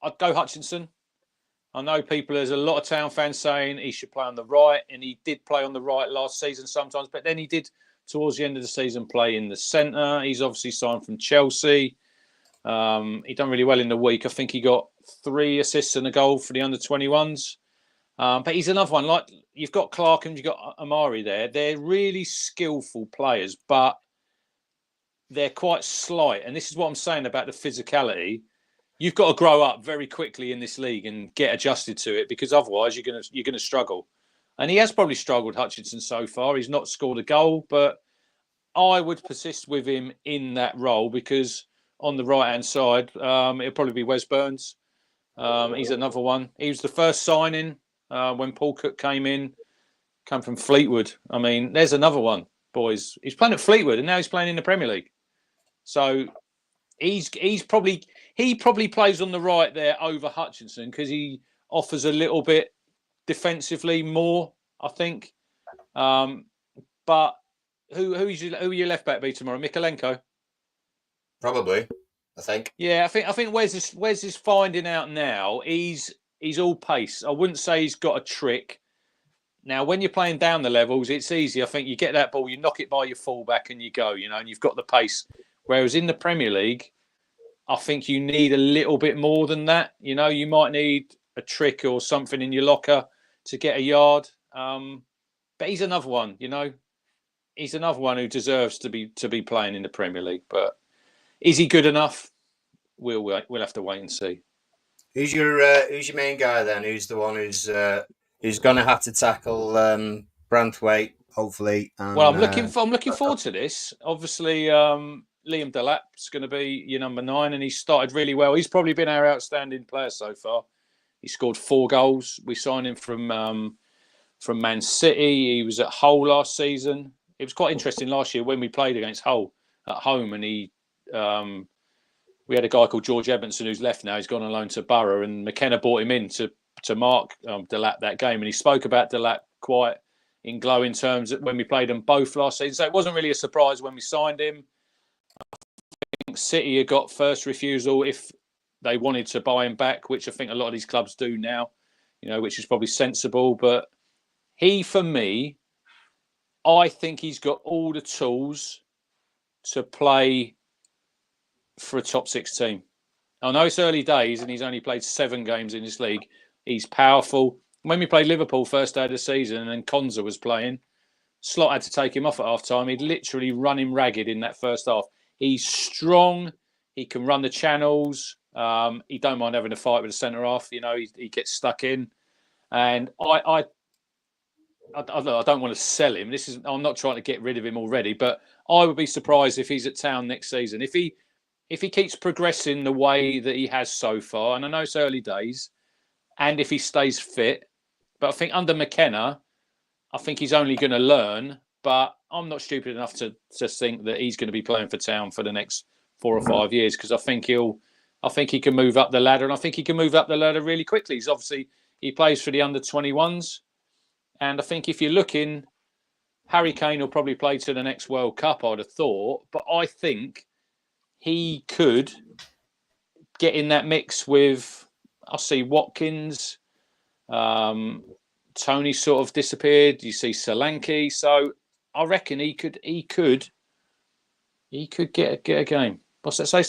I'd go Hutchinson. I know there's a lot of Town fans saying he should play on the right, and he did play on the right last season sometimes, but then he did towards the end of the season play in the centre. He's obviously signed from Chelsea. He done really well in the week. I think he got 3 assists and a goal for the under-21s. But he's another one. Like, you've got Clark and you've got Amari there. They're really skillful players, but they're quite slight. And this is what I'm saying about the physicality. You've got to grow up very quickly in this league and get adjusted to it, because otherwise you're gonna struggle. And he has probably struggled, Hutchinson, so far. He's not scored a goal, but I would persist with him in that role, because on the right-hand side, it'll probably be Wes Burns. He's another one. He was the first signing when Paul Cook came from Fleetwood. I mean, there's another one, boys. He's playing at Fleetwood, and now he's playing in the Premier League. So he probably plays on the right there over Hutchinson, because he offers a little bit defensively more, I think. But who are your left back be tomorrow? Mikalenko? Probably, I think. Yeah, I think Wes is finding out now. He's all pace. I wouldn't say he's got a trick. Now, when you're playing down the levels, it's easy. I think you get that ball, you knock it by your fullback, and you go. And you've got the pace. Whereas in the Premier League, I think you need a little bit more than that. You might need a trick or something in your locker to get a yard. But he's another one. He's another one who deserves to be playing in the Premier League. But is he good enough? We'll have to wait and see. Who's your main guy then? Who's the one who's going to have to tackle Branthwaite, hopefully? And, well, I'm looking forward to this. Obviously, Liam Delap's going to be your number 9, and he started really well. He's probably been our outstanding player so far. He scored 4 goals. We signed him from Man City. He was at Hull last season. it was quite interesting last year when we played against Hull at home, and we had a guy called George Edmondson who's left now. He's gone on loan to Borough, and McKenna brought him in to mark Delap that game, and he spoke about Delap quite in glowing terms when we played them both last season. So it wasn't really a surprise when we signed him. I think City had got first refusal if they wanted to buy him back, which I think a lot of these clubs do now, which is probably sensible. But he, for me, I think he's got all the tools to play for a top 6 team. I know it's early days and he's only played 7 games in this league. He's powerful. When we played Liverpool first day of the season and Konza was playing, Slot had to take him off at half time. He'd literally run him ragged in that first half. He's strong. He can run the channels. He don't mind having a fight with the centre half. He gets stuck in. And I don't want to sell him. I'm not trying to get rid of him already, but I would be surprised if he's at Town next season. If he keeps progressing the way that he has so far, and I know it's early days, and if he stays fit, but I think under McKenna, I think he's only going to learn, but I'm not stupid enough to think that he's going to be playing for Town for the next 4 or 5 years, because I think he can move up the ladder, and I think he can move up the ladder really quickly. He plays for the under-21s, and I think if you're looking, Harry Kane will probably play to the next World Cup, I'd have thought, but I think he could get in that mix with, I see Watkins, Tony sort of disappeared. You see Solanke, so I reckon he could get a game. What's that say?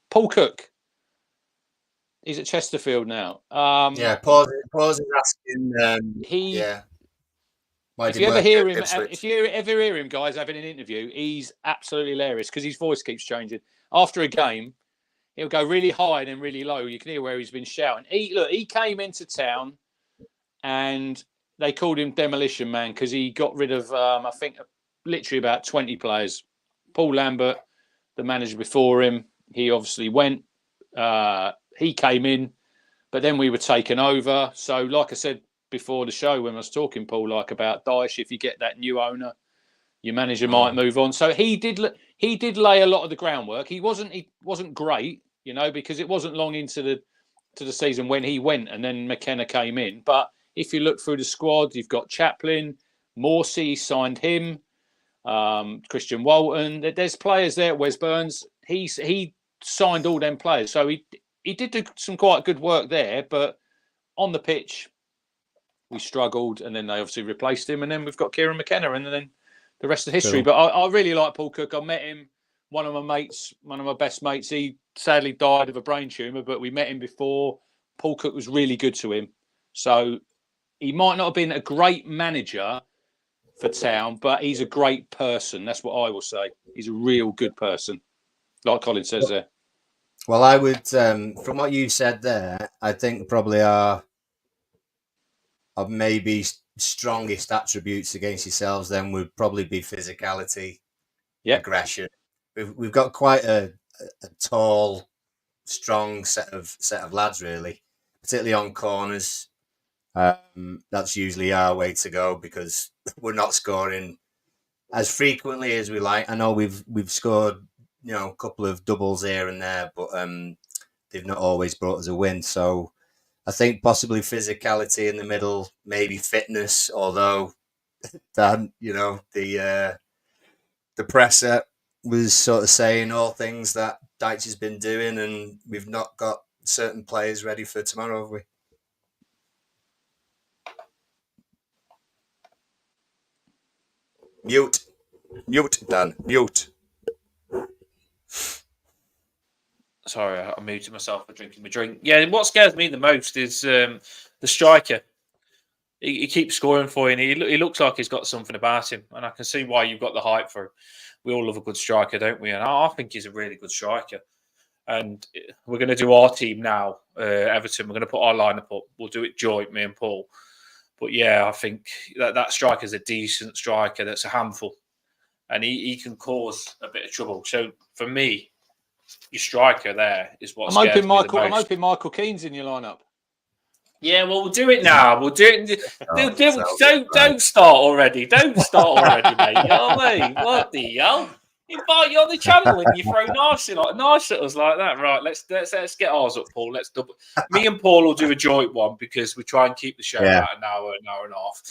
Paul Cook. He's at Chesterfield now. Paul is asking. If you ever hear him, guys, having an interview, he's absolutely hilarious because his voice keeps changing. After a game, he'll go really high and then really low. You can hear where he's been shouting. He came into Town and they called him Demolition Man because he got rid of, I think, literally about 20 players. Paul Lambert, the manager before him, he obviously went. He came in, but then we were taken over. So, like I said before the show, when I was talking, Paul, about Dyche, if you get that new owner, your manager might move on. So he did lay a lot of the groundwork. He wasn't great, because it wasn't long into the season when he went, and then McKenna came in. But if you look through the squad, you've got Chaplin, Morsey signed him, Christian Walton. There's players there. Wes Burns. He signed all them players, so he did do some quite good work there. But on the pitch, we struggled, and then they obviously replaced him, and then we've got Kieran McKenna, and then the rest of history. Cool. But I really like Paul Cook. I met him. One of my best mates. He sadly died of a brain tumour, but we met him before. Paul Cook was really good to him, so he might not have been a great manager for Town, but he's a great person. That's what I will say. He's a real good person, like Colin says there. Well, I would, from what you said there, I think probably our maybe strongest attributes against yourselves then would probably be physicality, aggression. We've got quite a tall, strong set of lads, really, particularly on corners. That's usually our way to go because we're not scoring as frequently as we like. I know we've scored, a couple of doubles here and there, but they've not always brought us a win. So I think possibly physicality in the middle, maybe fitness, although Dan, the presser was sort of saying all things that Dyche has been doing, and we've not got certain players ready for tomorrow, have we? Mute, Dan, mute. Sorry, I muted myself for drinking my drink. Yeah, what scares me the most is the striker. He keeps scoring for you, and he looks like he's got something about him, and I can see why you've got the hype for him. We all love a good striker, don't we? And I think he's a really good striker. And we're going to do our team now, Everton. We're going to put our lineup up. We'll do it joint, me and Paul. But yeah, I think that striker is a decent striker. That's a handful, and he can cause a bit of trouble. So for me, your striker there is what scares me the most. I'm hoping Michael Keane's in your lineup. Yeah, well, we'll do it now. We'll do it. Don't start already. Don't start already, mate. You know what I mean? What the hell? Invite you on the channel and you throw nice at us like that. Right? Let's get ours up, Paul. Let's double. Me and Paul will do a joint one because we try and keep the show about an hour and a half.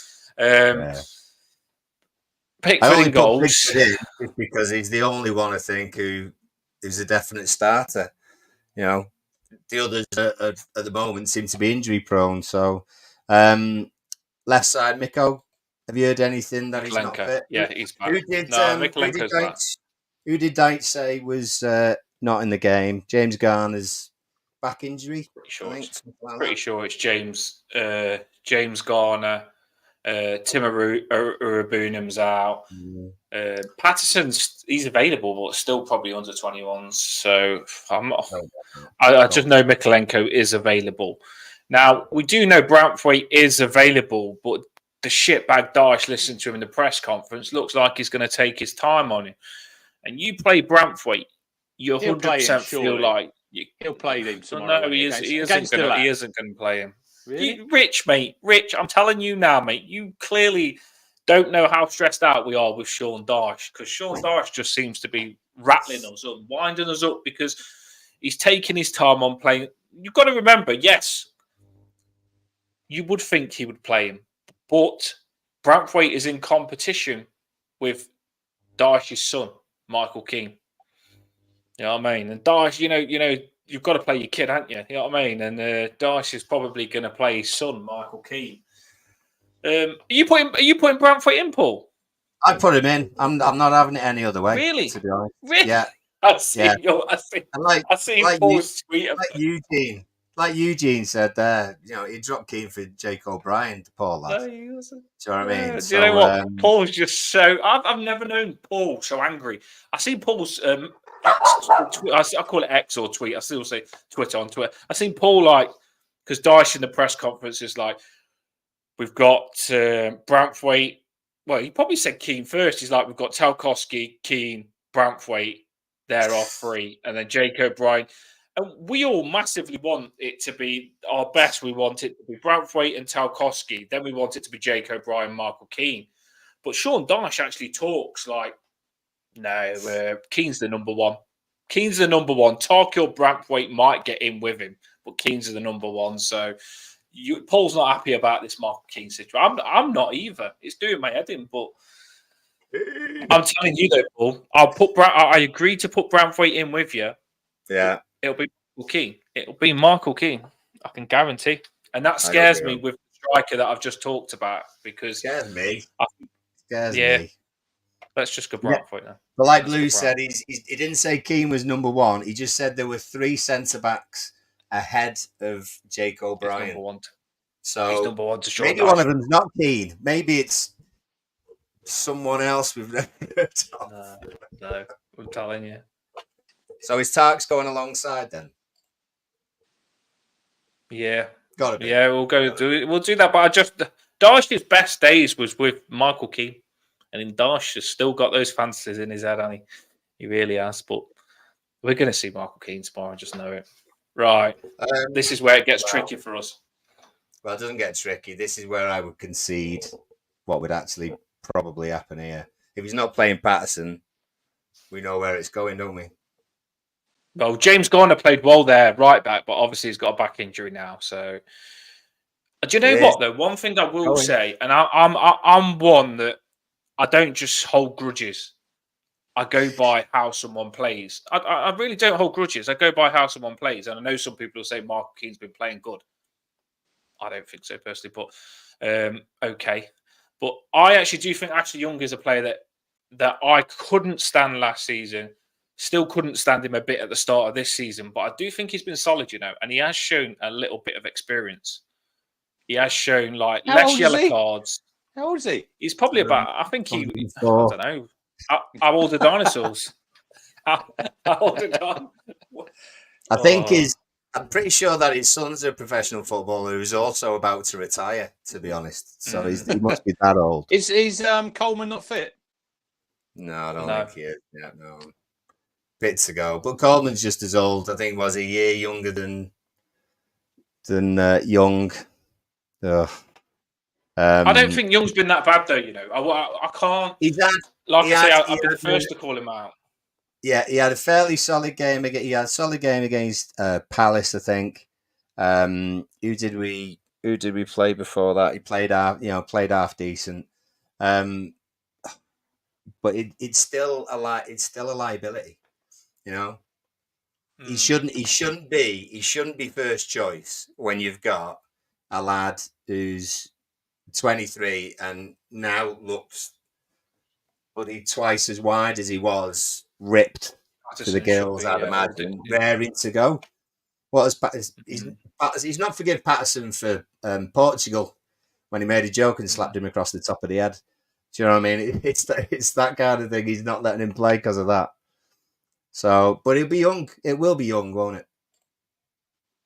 Pickford in goals. Pickford in because he's the only one I think who's a definite starter. You know, the others at the moment seem to be injury prone. So, left side, Miko. Have you heard anything that he's not fit? Yeah, he's back. Who did Dyche say was not in the game? James Garner's back injury. Pretty sure it's James Garner. Tim Arubunum's out. Patterson's he's available, but still probably under 21s. So I just know Mikolenko is available. Now we do know Branthwaite is available, but the shitbag Dyche listened to him in the press conference. Looks like he's going to take his time on him. And you play Branthwaite, you 100% feel like he'll play him tomorrow. No, he isn't going to play him. Really? Rich, I'm telling you now, mate, you clearly don't know how stressed out we are with Sean Dyche because Sean Dyche just seems to be rattling us up, winding us up because he's taking his time on playing. You've got to remember, yes, you would think he would play him, but Branthwaite is in competition with Dyche's son, Michael Keane. You know what I mean? And Dyche, you know, you've got to play your kid, haven't you? You know what I mean? And Dyche is probably going to play his son, Michael Keane. Are you putting Branthwaite in, Paul? I'd put him in. I'm not having it any other way. Really? To be honest. Really? Yeah. I see Paul's tweet. Like Eugene said there, you know, he dropped Keane for Jake O'Brien to Paul lad. No, he wasn't. Do you know what I mean? Do you know what? Paul's just so... I've never known Paul so angry. I see Paul's... I call it X or tweet. I still say Twitter on Twitter. I seen Paul because Dyche in the press conference is like, we've got Branthwaite. Well, he probably said Keane first. He's like, we've got Tarkowski, Keane, Branthwaite. They're our three, and then Jake O'Brien. And we all massively want it to be our best. We want it to be Branthwaite and Tarkowski. Then we want it to be Jake O'Brien, Michael Keane. But Sean Dyche actually talks like, no, Keane's the number one. Keane's the number one. Tarky or Branthwaite might get in with him, but Keane's the number one. So Paul's not happy about this Michael Keane situation. I'm not either. It's doing my head in, but I'm telling you though, Paul, I agree to put Branthwaite in with you. Yeah. It'll be Michael Keane. It'll be Michael Keane. I can guarantee. And that scares me with the striker that I've just talked about because scares me. Let's just go Branthwaite now. But like Lou said, he didn't say Keane was number one. He just said there were three centre backs ahead of Jake O'Brien. He's number one. So he's number one to Sean maybe Dyche. one of them's not Keane. Maybe it's someone else we've never heard of. No, I'm telling you. So is Tarks going alongside then? Yeah. Gotta be. Yeah, we'll do that. But Dyche's best days was with Michael Keane. And Dyche has still got those fantasies in his head, and he really has. But we're going to see Michael Keane tomorrow, I just know it. Right. This is where it gets tricky for us. Well, it doesn't get tricky. This is where I would concede what would actually probably happen here. If he's not playing Patterson, we know where it's going, don't we? Well, James Garner played well there, right back, but obviously he's got a back injury now. So, do you know what though? One thing I will say, and I'm one that I don't just hold grudges. I go by how someone plays. I really don't hold grudges. I go by how someone plays, and I know some people will say Michael Keane's been playing good. I don't think so personally, but okay. But I actually do think Ashley Young is a player that I couldn't stand last season. Still couldn't stand him a bit at the start of this season, but I do think he's been solid, and he has shown a little bit of experience. He has shown less yellow cards. How old is he? He's probably about, I think I don't know. How old are dinosaurs? How old are dinosaurs? I think I'm pretty sure that his son's a professional footballer who's also about to retire, to be honest. So he must be that old. Is Coleman not fit? No, I don't think he is. Yeah, no. Bits ago. But Coleman's just as old. I think was a year younger than Young. Ugh. I don't think Young's been that bad though. I can't. He's had, Like he I say, had, I'd be the first to call him out. Yeah, he had a fairly solid game. He had a solid game against Palace, I think. Who did we play before that? He played half decent. But it's still a liability. He shouldn't be first choice when you've got a lad who's 23 and now looks twice as wide as he was, ripped to the gills, I'd imagine, raring to go. What has he's not forgive Patterson for Portugal when he made a joke and slapped him across the top of the head. Do you know what I mean? It's that kind of thing. He's not letting him play because of that. So, but he'll be young. It will be young, won't it?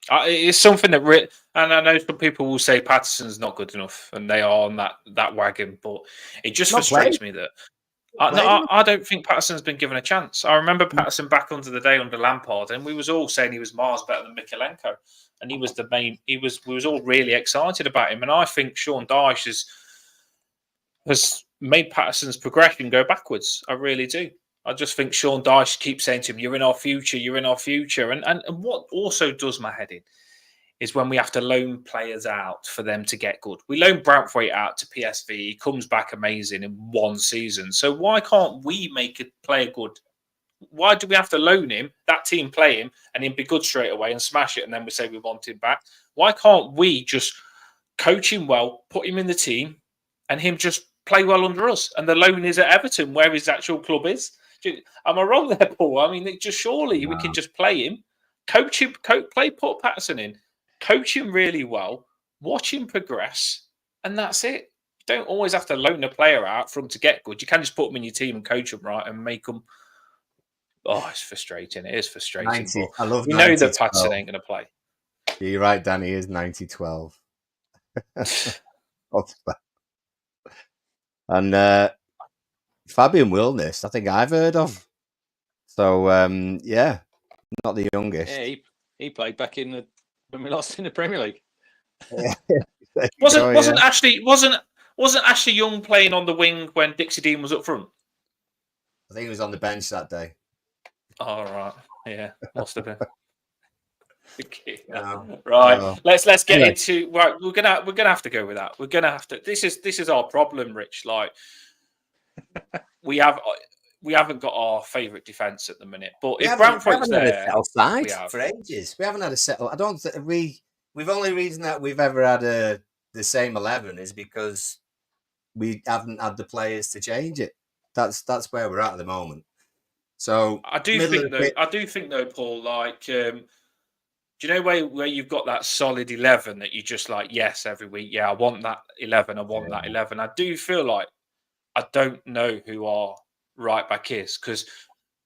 It's something that, and I know some people will say Patterson's not good enough, and they are on that wagon. But it just frustrates me that I don't think Patterson's been given a chance. I remember Patterson back under the day under Lampard, and we was all saying he was miles better than Mikalenko, and he was the main. We was all really excited about him, and I think Sean Dyche has made Patterson's progression go backwards. I really do. I just think Sean Dyche keeps saying to him, "You're in our future. You're in our future." And what also does my head in is when we have to loan players out for them to get good. We loan Branthwaite out to PSV. He comes back amazing in one season. So why can't we make a player good? Why do we have to loan him, that team play him, and him be good straight away and smash it, and then we say we want him back? Why can't we just coach him well, put him in the team, and him just play well under us? And the loan is at Everton, where his actual club is. Am I wrong there, Paul? I mean, surely we can just play him, coach him, put Patterson in, coach him really well, watch him progress, and that's it. You don't always have to loan a player out for him to get good. You can just put them in your team and coach them right and make them. Oh, it's frustrating. It is frustrating. 90, I love. We know that Patterson ain't going to play. You're right, Danny. Is 90-12. And Fabian Wilness, I think I've heard of. So yeah, not the youngest. Yeah, he played back in when we lost in the Premier League. Wasn't Ashley Young playing on the wing when Dixie Dean was up front? I think he was on the bench that day. Oh right, yeah, must have been. Okay. No. Right, No. let's get into. Right, we're gonna have to go with that. We're gonna have to. This is our problem, Rich. Like we haven't got our favourite defence at the minute. But if Branthwaite's there, we have for ages. We haven't had a settle. I don't think we've only reason that we've ever had the same 11 is because we haven't had the players to change it. That's where we're at the moment. So I do think though, Paul. Like, do you know where you've got that solid 11 that you just like? Yes, every week. Yeah, I want that 11. I want that 11. I do feel like I don't know who our right back is, because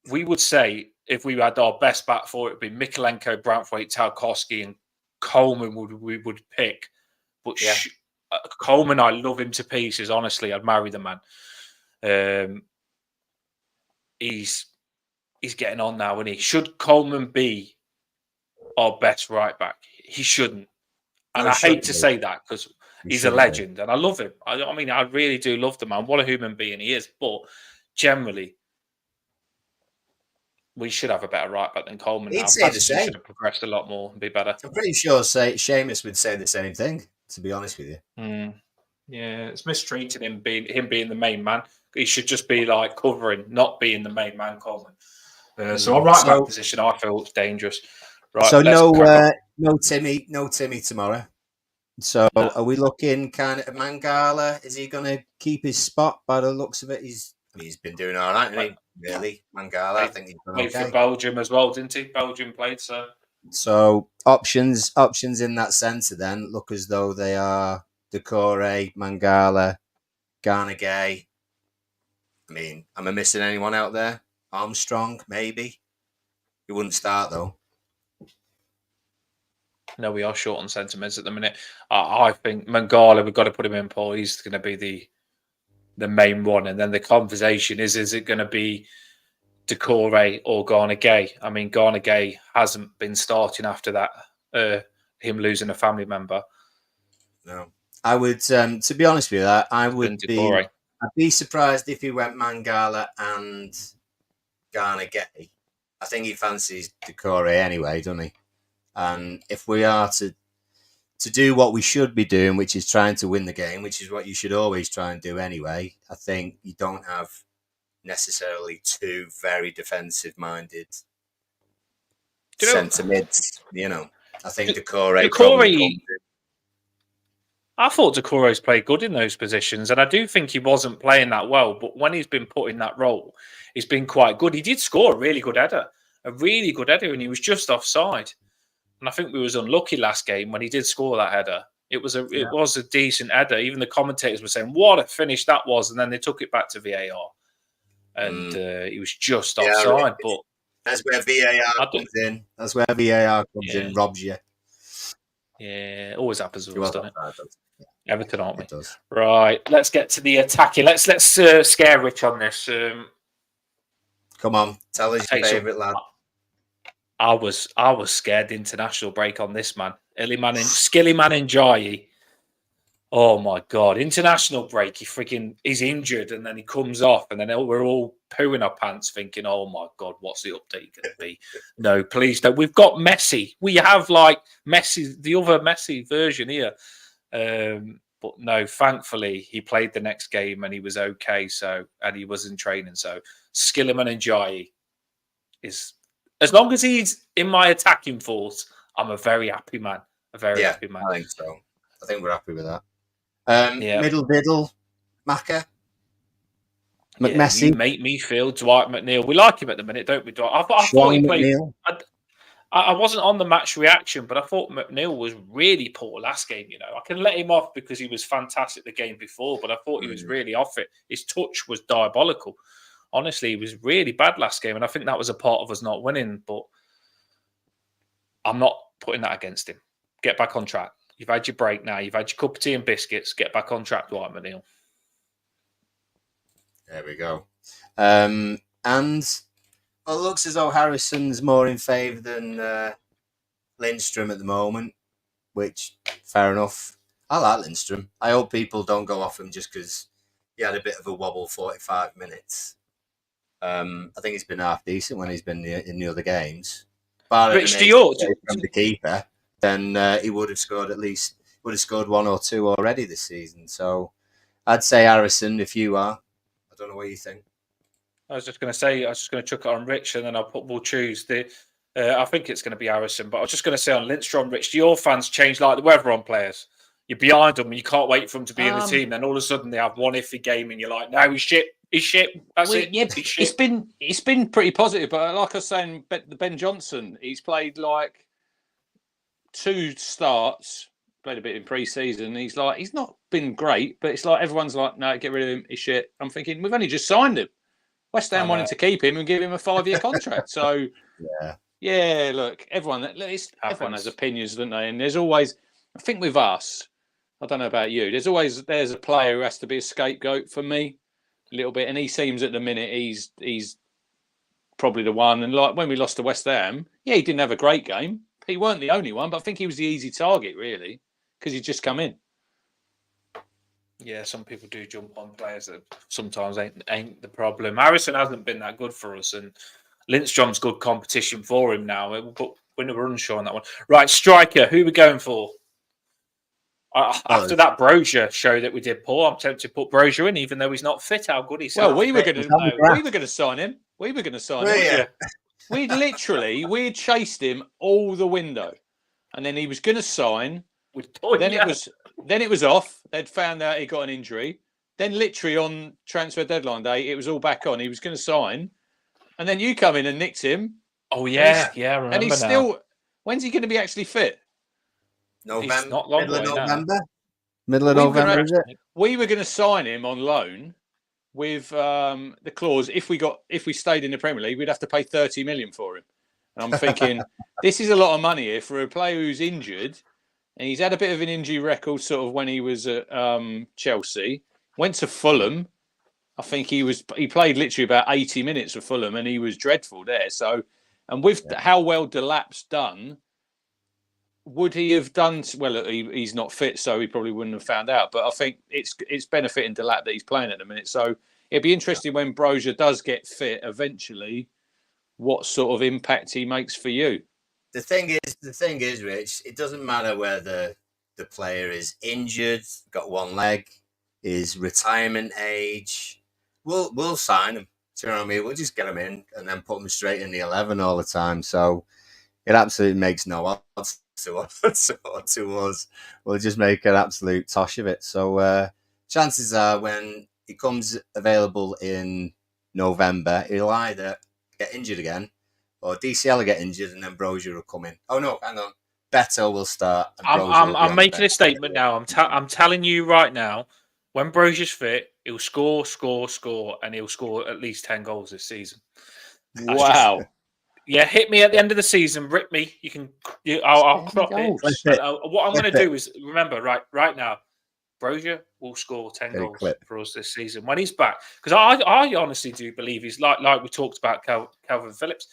we would say if we had our best back four, it would be Mikalenko, Branthwaite, Tarkowski, and Coleman we would pick. But Coleman, I love him to pieces. Honestly, I'd marry the man. He's getting on now, and should Coleman be our best right back? He shouldn't. And I hate to say that because he's a legend and I love him. I mean, I really do love the man. What a human being he is. But generally, we should have a better right back than Coleman now. Patterson should have progressed a lot more and be better. I'm pretty sure Seamus would say the same thing, to be honest with you. Yeah, it's mistreating him being the main man. He should just be like covering, not being the main man, Coleman. So our right back position, I feel, is dangerous. Right. So no Timmy tomorrow. So are we looking kind of at Mangala? Is he going to keep his spot by the looks of it? He's been doing all right, hasn't he? Really, Mangala. I think he's done played for Belgium as well, didn't he? Belgium played, so. So options in that centre then look as though they are Decore, Mangala, Garnegay. I mean, am I missing anyone out there? Armstrong, maybe. He wouldn't start though. No, we are short on sentiments at the minute. I think Mangala, we've got to put him in, Paul. He's going to be the main one. And then the conversation is it going to be Decore or Garnegay? I mean, Garnegay hasn't been starting after that, him losing a family member. No. I would, to be honest with you, I would be. Decore. I'd be surprised if he went Mangala and Garner Getty. I think he fancies Decore anyway, doesn't he? And if we are to do what we should be doing, which is trying to win the game, which is what you should always try and do anyway, I think you don't have necessarily two very defensive-minded centre mids. I think Decore probably comes in. I thought Decore's played good in those positions, and I do think he wasn't playing that well. But when he's been put in that role, he's been quite good. He did score a really good header, and he was just offside. And I think we was unlucky last game when he did score that header. It was a decent header. Even the commentators were saying, "What a finish that was!" And then they took it back to VAR, and he was just offside. But that's where VAR comes in. That's where VAR comes in, robs you. Yeah, always happens with us, doesn't it? Yeah. Everton, aren't we? It does. Right, let's get to the attacking. Let's scare Rich on this. Come on, tell us your favourite lad. I was scared the international break on this man. Skilly man Njayi. Oh my god. International break. He's injured and then he comes off and then we're all pooing our pants thinking, oh my god, what's the update going to be? No, please don't. We've got Messi. We have like Messi, the other Messi version here. But no, thankfully he played the next game and he was okay. And he was in training. So Skilliman Njayi is, as long as he's in my attacking force, I'm a very happy man. Happy man. I think so. I think we're happy with that. Middle diddle, Macca, McMessy. You make me feel Dwight McNeil. We like him at the minute, don't we, Dwight? I thought he played. I wasn't on the match reaction, but I thought McNeil was really poor last game. I can let him off because he was fantastic the game before, but I thought he was really off it. His touch was diabolical. Honestly, he was really bad last game, and I think that was a part of us not winning. But I'm not putting that against him. Get back on track. You've had your break now. You've had your cup of tea and biscuits. Get back on track, Dwight McNeil. There we go. And it looks as though Harrison's more in favour than Lindstrom at the moment, which, fair enough. I like Lindstrom. I hope people don't go off him just because he had a bit of a wobble 45 minutes. I think he's been half decent when he's been in the other games. Rich, do you from the keeper? Then he would have scored one or two already this season. So I'd say Harrison if you are. I don't know what you think. I was just going to chuck it on Rich and then we'll choose I think it's going to be Harrison, but I was just going to say on Lindstrom, Rich, do your fans change like the weather on players? You're behind them and you can't wait for them to be in the team. Then all of a sudden they have one iffy game and you're like, no, he's shit. He's shit. That's it. Yeah, he's shit. It's been pretty positive, but like I was saying, Ben Johnson, he's played like 2 starts, played a bit in pre-season. He's not been great, but it's like everyone's like, no, get rid of him. He's shit. I'm thinking we've only just signed him. West Ham wanted to keep him and give him a 5-year contract. So yeah, look, everyone has opinions, don't they? And there's always, I think with us, I don't know about you, there's a player who has to be a scapegoat for me a little bit, and he seems at the minute he's probably the one. And like when we lost to West Ham, he didn't have a great game. He weren't the only one, but I think he was the easy target, really, because he'd just come in. Yeah, some people do jump on players that sometimes ain't the problem. Harrison hasn't been that good for us, and Lindstrom's good competition for him now. But we're unsure on that one. Right, striker, who are we going for? After that Brozier show that we did, Paul, I'm tempted to put Brozier in, even though he's not fit. How good he's well, we were going to sign him. We were going to sign him. Yeah. We'd chased him all the window, and then he was going to sign. Then it was off. They'd found out he got an injury. Then literally on transfer deadline day, it was all back on. He was going to sign, and then you come in and nicked him. Oh yeah, I remember. And he's still. When's he going to be actually fit? November. Not long Middle of November. Now. Middle of November, is it? We were going to sign him on loan with the clause if we stayed in the Premier League, we'd have to pay 30 million for him. And I'm thinking, this is a lot of money here for a player who's injured, and he's had a bit of an injury record sort of when he was at Chelsea. Went to Fulham. I think he played literally about 80 minutes for Fulham, and he was dreadful there. So, and with how well Delap's done, would he have done well? He's not fit, so he probably wouldn't have found out. But I think it's benefiting Delap that he's playing at the minute. So it'd be interesting when Brozier does get fit eventually, what sort of impact he makes for you. The thing is, Rich, it doesn't matter whether the player is injured, got one leg, is retirement age. We'll sign him. Do you know what I mean? We'll just get him in and then put him straight in the 11 all the time. So it absolutely makes no odds to us. We'll just make an absolute tosh of it. So chances are when he comes available in November, he'll either get injured again or DCL will get injured and then Brozier will come in. Oh, no, hang on. Beto will start. I'm making a statement now. I'm telling you right now, when Brozier's fit, he'll score, and he'll score at least 10 goals this season. Wow. Yeah, hit me at the end of the season. Rip me. I'll crop it. What I'm going to do is remember right now, Brozier will score 10 goals for us this season when he's back. Because I honestly do believe he's like we talked about Calvin Phillips.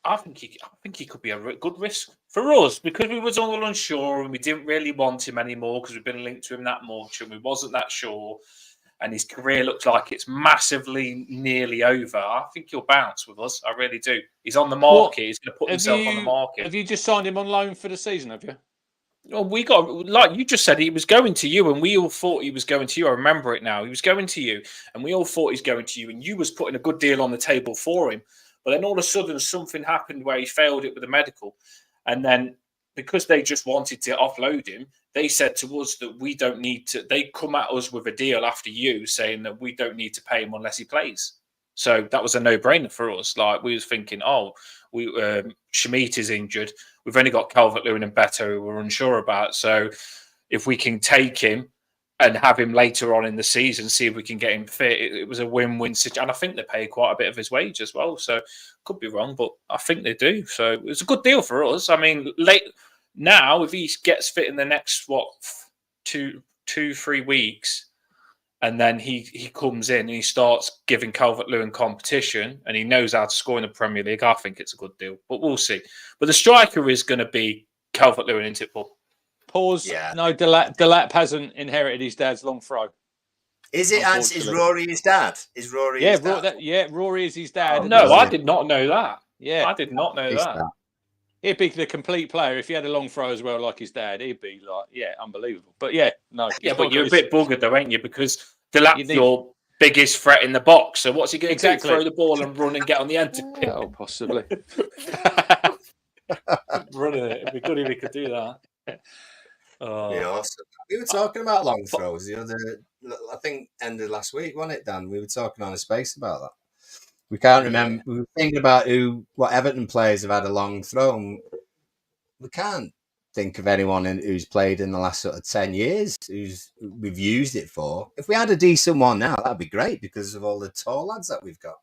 I think he could be a good risk for us because we was all unsure and we didn't really want him anymore because we've been linked to him that much and we wasn't that sure. And his career looks like it's massively nearly over. I think he'll bounce with us. I really do. He's on the market. He's going to put himself on the market. Have you just signed him on loan for the season, have you? Well, we got, like you just said, he was going to you and we all thought he was going to you. I remember it now. He was going to you and we all thought he's going to you and you was putting a good deal on the table for him. But then all of a sudden something happened where he failed it with the medical. And then because they just wanted to offload him, they said to us that we don't need to. They come at us with a deal after you saying that we don't need to pay him unless he plays. So that was a no-brainer for us. Like we was thinking, Schmidt is injured. We've only got Calvert-Lewin and Beto who we're unsure about. So if we can take him and have him later on in the season, see if we can get him fit, it was a win-win situation. And I think they pay quite a bit of his wage as well. So could be wrong, but I think they do. So it was a good deal for us. I mean, now, if he gets fit in the next, 2-3 weeks, and then he comes in and he starts giving Calvert-Lewin competition and he knows how to score in the Premier League, I think it's a good deal. But we'll see. But the striker is going to be Calvert-Lewin, isn't it, Paul? Pause. Yeah. No, Delap hasn't inherited his dad's long throw. Is Rory his dad? Is Rory his dad? Rory is his dad. Oh, no, I did not know that. Yeah, I did not know that. He'd be the complete player. If he had a long throw as well, like his dad, he'd be unbelievable. But no. Yeah, but you're a bit buggered though, ain't you? Because Delap's your biggest threat in the box. So what's he going to do? Throw the ball and run and get on the end? Oh, possibly. Running it. It'd be good if he could do that. Awesome. We were talking about long throws I think end of last week, wasn't it, Dan? We were talking on a space about that. We can't remember. We were thinking about what Everton players have had a long throw. And we can't think of anyone who's played in the last sort of 10 years we've used it for. If we had a decent one now, that'd be great because of all the tall lads that we've got.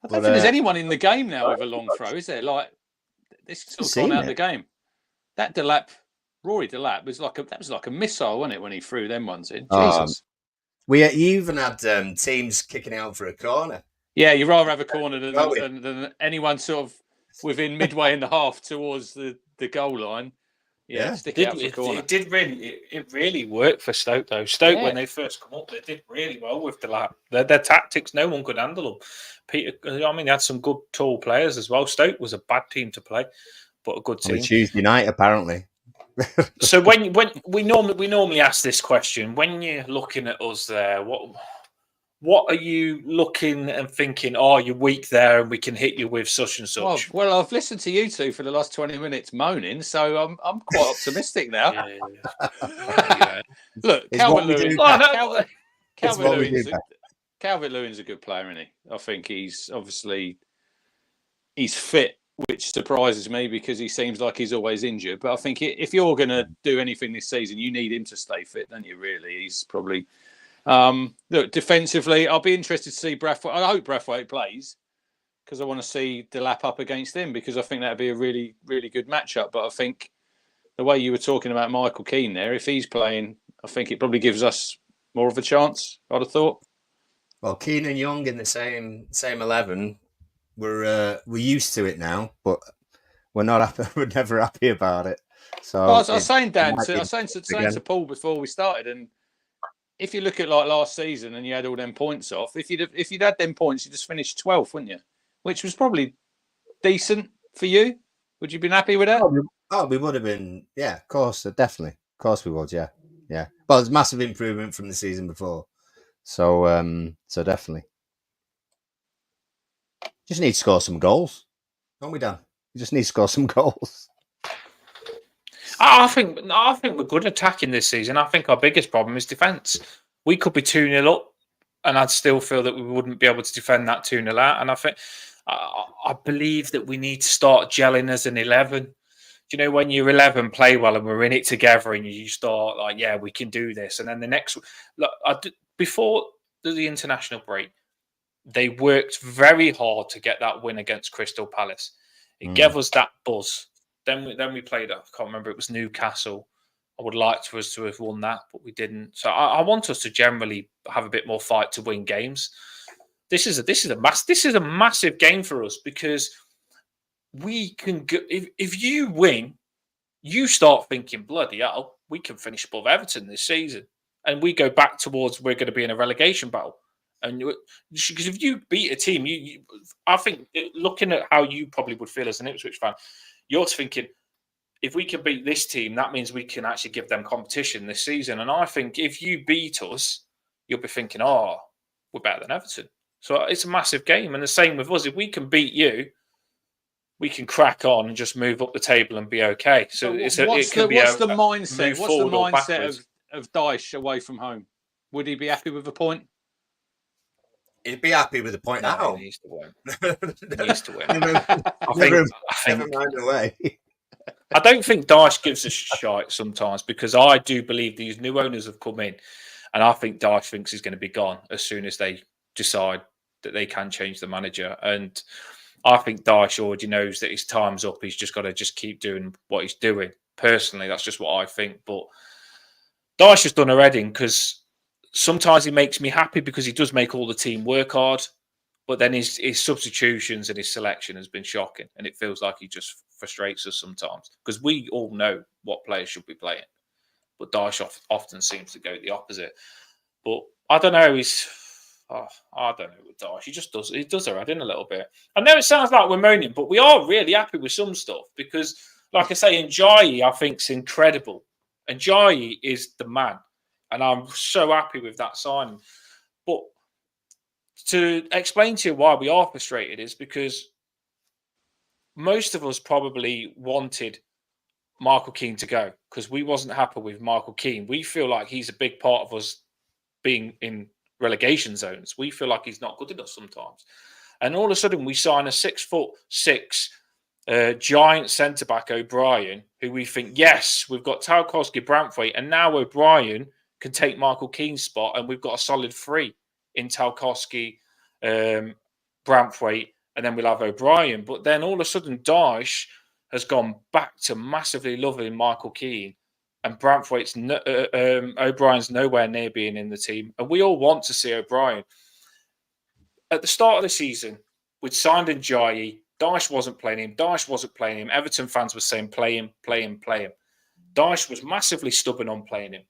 I don't think there's anyone in the game now with a long throw, is there? Like this sort of gone out of the game. That Rory Delap was like a missile, wasn't it, when he threw them ones in? Jesus. You even had teams kicking out for a corner. Yeah, you'd rather have a corner than anyone sort of within midway in the half towards the goal line. Yeah, stick it out for a corner. It really worked for Stoke though. Stoke when they first come up, they did really well with Delap. Their tactics, no one could handle them. Peter, they had some good tall players as well. Stoke was a bad team to play, but a good team. On Tuesday night, apparently. So when we normally ask this question, when you're looking at us there, what are you looking and thinking? Oh, you're weak there, and we can hit you with such and such. Well, I've listened to you two for the last 20 minutes moaning, so I'm quite optimistic now. Yeah. Look, Calvert-Lewin's a good player, isn't he? I think he's fit, which surprises me because he seems like he's always injured. But I think if you're going to do anything this season, you need him to stay fit, don't you? Really, he's probably. Look, defensively, I'll be interested to see Braithwaite. I hope Braithwaite plays because I want to see Delap up against him because I think that'd be a really, really good matchup. But I think the way you were talking about Michael Keane there, if he's playing, I think it probably gives us more of a chance, I'd have thought. Well, Keane and Young in the same 11, we're used to it now. But we're not happy. We're never happy about it. So Well, I was saying, Dan, might I be was saying again. to Paul before we started, and if you look at like last season and you had all them points off, if you'd had them points, you just finished 12th, wouldn't you? Which was probably decent for you. Would you have been happy with that? We would have been. Yeah, of course, definitely. Of course, we would. Yeah. Well, it's massive improvement from the season before. So, so definitely. Just need to score some goals. Aren't we, Dan? We just need to score some goals. I think we're good attacking this season. I think our biggest problem is defence. We could be 2-0 up, and I'd still feel that we wouldn't be able to defend that 2-0 out. And I think I believe that we need to start gelling as an 11. Do you know when you're 11 play well and we're in it together, and you start like, yeah, we can do this, and then the next look before the international break, they worked very hard to get that win against Crystal Palace. It gave us that buzz. Then we played, I can't remember, it was Newcastle. I would like for us to have won that, but we didn't. So I want us to generally have a bit more fight to win games. This is a massive game for us, because we can go, if you win, you start thinking, bloody hell, we can finish above Everton this season, and we go back towards we're going to be in a relegation battle. And because if you beat a team, I think looking at how you probably would feel as an Ipswich fan, you're thinking, if we can beat this team, that means we can actually give them competition this season. And I think if you beat us, you'll be thinking, oh, we're better than Everton. So it's a massive game. And the same with us. If we can beat you, we can crack on and just move up the table and be okay. So what's the mindset? What's the mindset of Dyche away from home? Would he be happy with a point? He'd be happy with a point at home. He needs to win. He needs to win. Never mind away. I don't think Dyche gives a shite sometimes, because I do believe these new owners have come in, and I think Dyche thinks he's going to be gone as soon as they decide that they can change the manager. And I think Dyche already knows that his time's up. He's just got to keep doing what he's doing. Personally, that's just what I think. But Dyche has done a Reading, because sometimes he makes me happy because he does make all the team work hard, but then his substitutions and his selection has been shocking, and it feels like he just frustrates us sometimes, because we all know what players should be playing, but Dyche often seems to go the opposite. But I don't know. I don't know with Dyche. He does a Reading a little bit. I know it sounds like we're moaning, but we are really happy with some stuff, because, like I say, Njayi I think is incredible. Njayi is the man. And I'm so happy with that signing. But to explain to you why we are frustrated is because most of us probably wanted Michael Keane to go, because we wasn't happy with Michael Keane. We feel like he's a big part of us being in relegation zones. We feel like he's not good enough sometimes. And all of a sudden we sign a 6'6" giant centre-back O'Brien, who we think, yes, we've got Tarkowski, Branthwaite, and now O'Brien can take Michael Keane's spot, and we've got a solid three in Tarkowski, Branthwaite, and then we'll have O'Brien. But then all of a sudden, Dyche has gone back to massively loving Michael Keane, and Branthwaite's O'Brien's nowhere near being in the team. And we all want to see O'Brien. At the start of the season, we'd signed Njayi. Dyche wasn't playing him. Everton fans were saying, play him. Dyche was massively stubborn on playing him.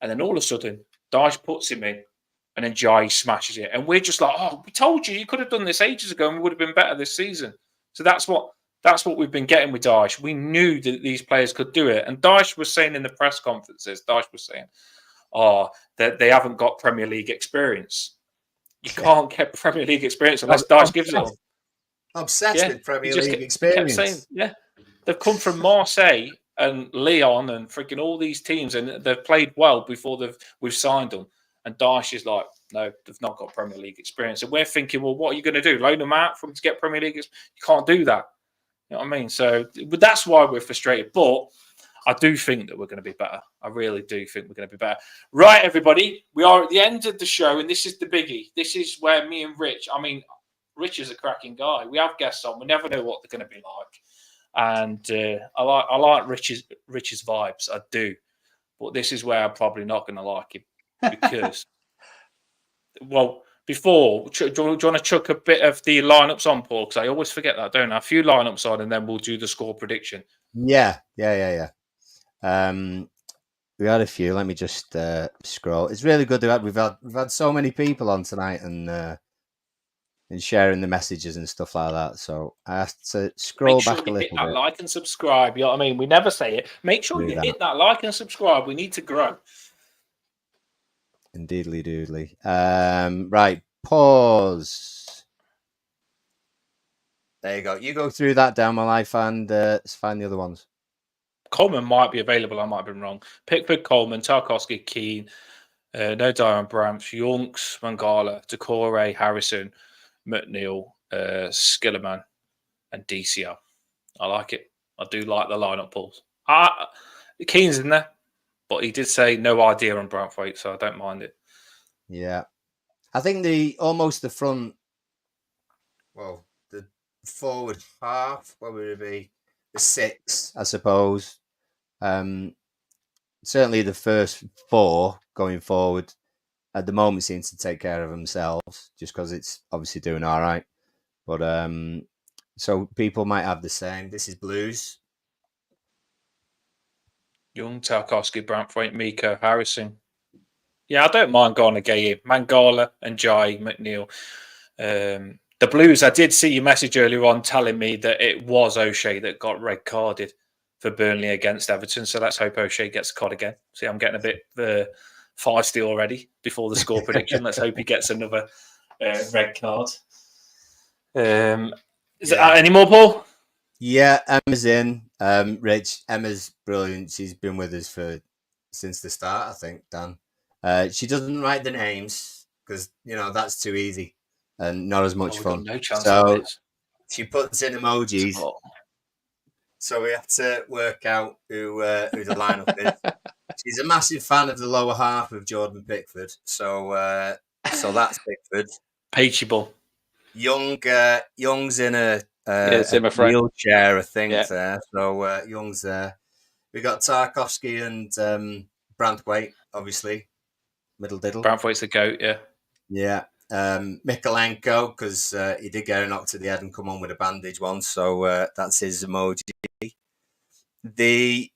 And then all of a sudden, Dyche puts him in, and then Njayi smashes it. And we're just like, oh, we told you could have done this ages ago, and we would have been better this season. So that's what we've been getting with Dyche. We knew that these players could do it. And Dyche was saying in the press conferences, that they haven't got Premier League experience. You can't get Premier League experience unless Dyche gives it them. Obsessed with Premier League experience. Saying, they've come from Marseille and Lyon and freaking all these teams, and they've played well before we've signed them. And Dyche is like, no, they've not got Premier League experience. And we're thinking, well, what are you going to do? Loan them out for them to get Premier League experience? You can't do that. You know what I mean? So, but that's why we're frustrated. But I do think that we're going to be better. I really do think we're going to be better. Right, everybody, we are at the end of the show, and this is the biggie. This is where me and Rich, Rich is a cracking guy. We have guests on. We never know what they're going to be like. And I like Rich's vibes. I do. But this is where I'm probably not going to like him, because, well, before, do you want to chuck a bit of the lineups on, Paul? Because I always forget that, don't I? A few lineups on, and then we'll do the score prediction. Yeah. We had a few. Let me just scroll. It's really good that we've had so many people on tonight and sharing the messages and stuff like that. So I have to scroll Make sure back a you hit little that bit. like and subscribe. You know what I mean? We never say it. Make sure you hit that like and subscribe. We need to grow. Indeedly doodly. Right, pause. There you go. You go through that down while I find the other ones. Coleman might be available. I might have been wrong. Pickford, Coleman, Tarkowski, Keane, no Dion Brandt, Yonks, Mangala, Decore, Harrison, McNeil, Skillerman, and DCL. I like it. I do like the lineup, Pauls. Keane's in there, but he did say no idea on Branthwaite, so I don't mind it. Yeah. I think the front, well, the forward half, what would it be? The 6, I suppose. Certainly the first 4 going forward at the moment seem to take care of themselves just because it's obviously doing all right. But so people might have the same. This is Blues. Young, Tarkowski, Branthwaite, Miko, Harrison. Yeah, I don't mind going to game. Mangala and Jai, McNeil. The Blues, I did see your message earlier on telling me that it was O'Shea that got red carded for Burnley against Everton. So let's hope O'Shea gets a card again. See, I'm getting a bit feisty already before the score prediction. Let's hope he gets another red card. Is there any more, Paul? Yeah, Emma's in. Rich, Emma's brilliant. She's been with us since the start, I think, Dan. She doesn't write the names because, that's too easy and not as much fun. No chance so she puts in emojis. Oh. So we have to work out who the lineup is. She's a massive fan of the lower half of Jordan Pickford. So that's Pickford. Peachable. Young's in a wheelchair, I think, there. So Young's there. We got Tarkowski and Branthwaite, obviously. Middle diddle. Branthwaite's the goat, yeah. Yeah. Mikolenko, because he did get a knock to the head and come on with a bandage once. So that's his emoji. The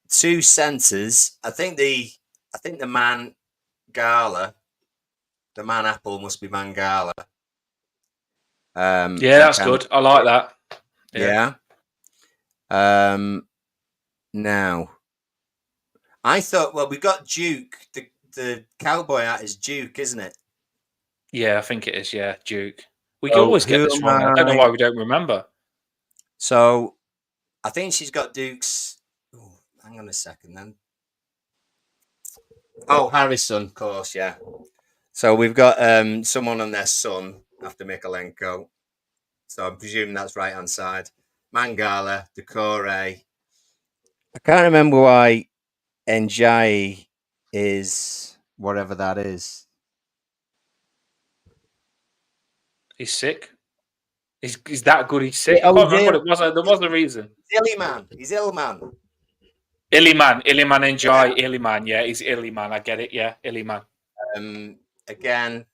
2 centres, I think the Mangala, the Man Apple must be Mangala. Yeah, that's good. I like that. Yeah. Now, I thought, we got Duke. The cowboy hat is Duke, isn't it? Yeah, I think it is. Yeah, Duke. We can always get this wrong. I don't know why we don't remember. So, I think she's got Duke's. Oh, hang on a second, then. Oh, Harrison, of course, yeah. So we've got someone on their son after Mikolenko. So I'm presuming that's right hand side. Mangala, Decore. I can't remember why Njai is whatever that is. He's sick. He's that good. He's sick. I can't remember what it was. There was a reason. He's Illiman. Illiman Njai. Illiman. Yeah, he's Illiman. I get it. Yeah, Illiman. Again,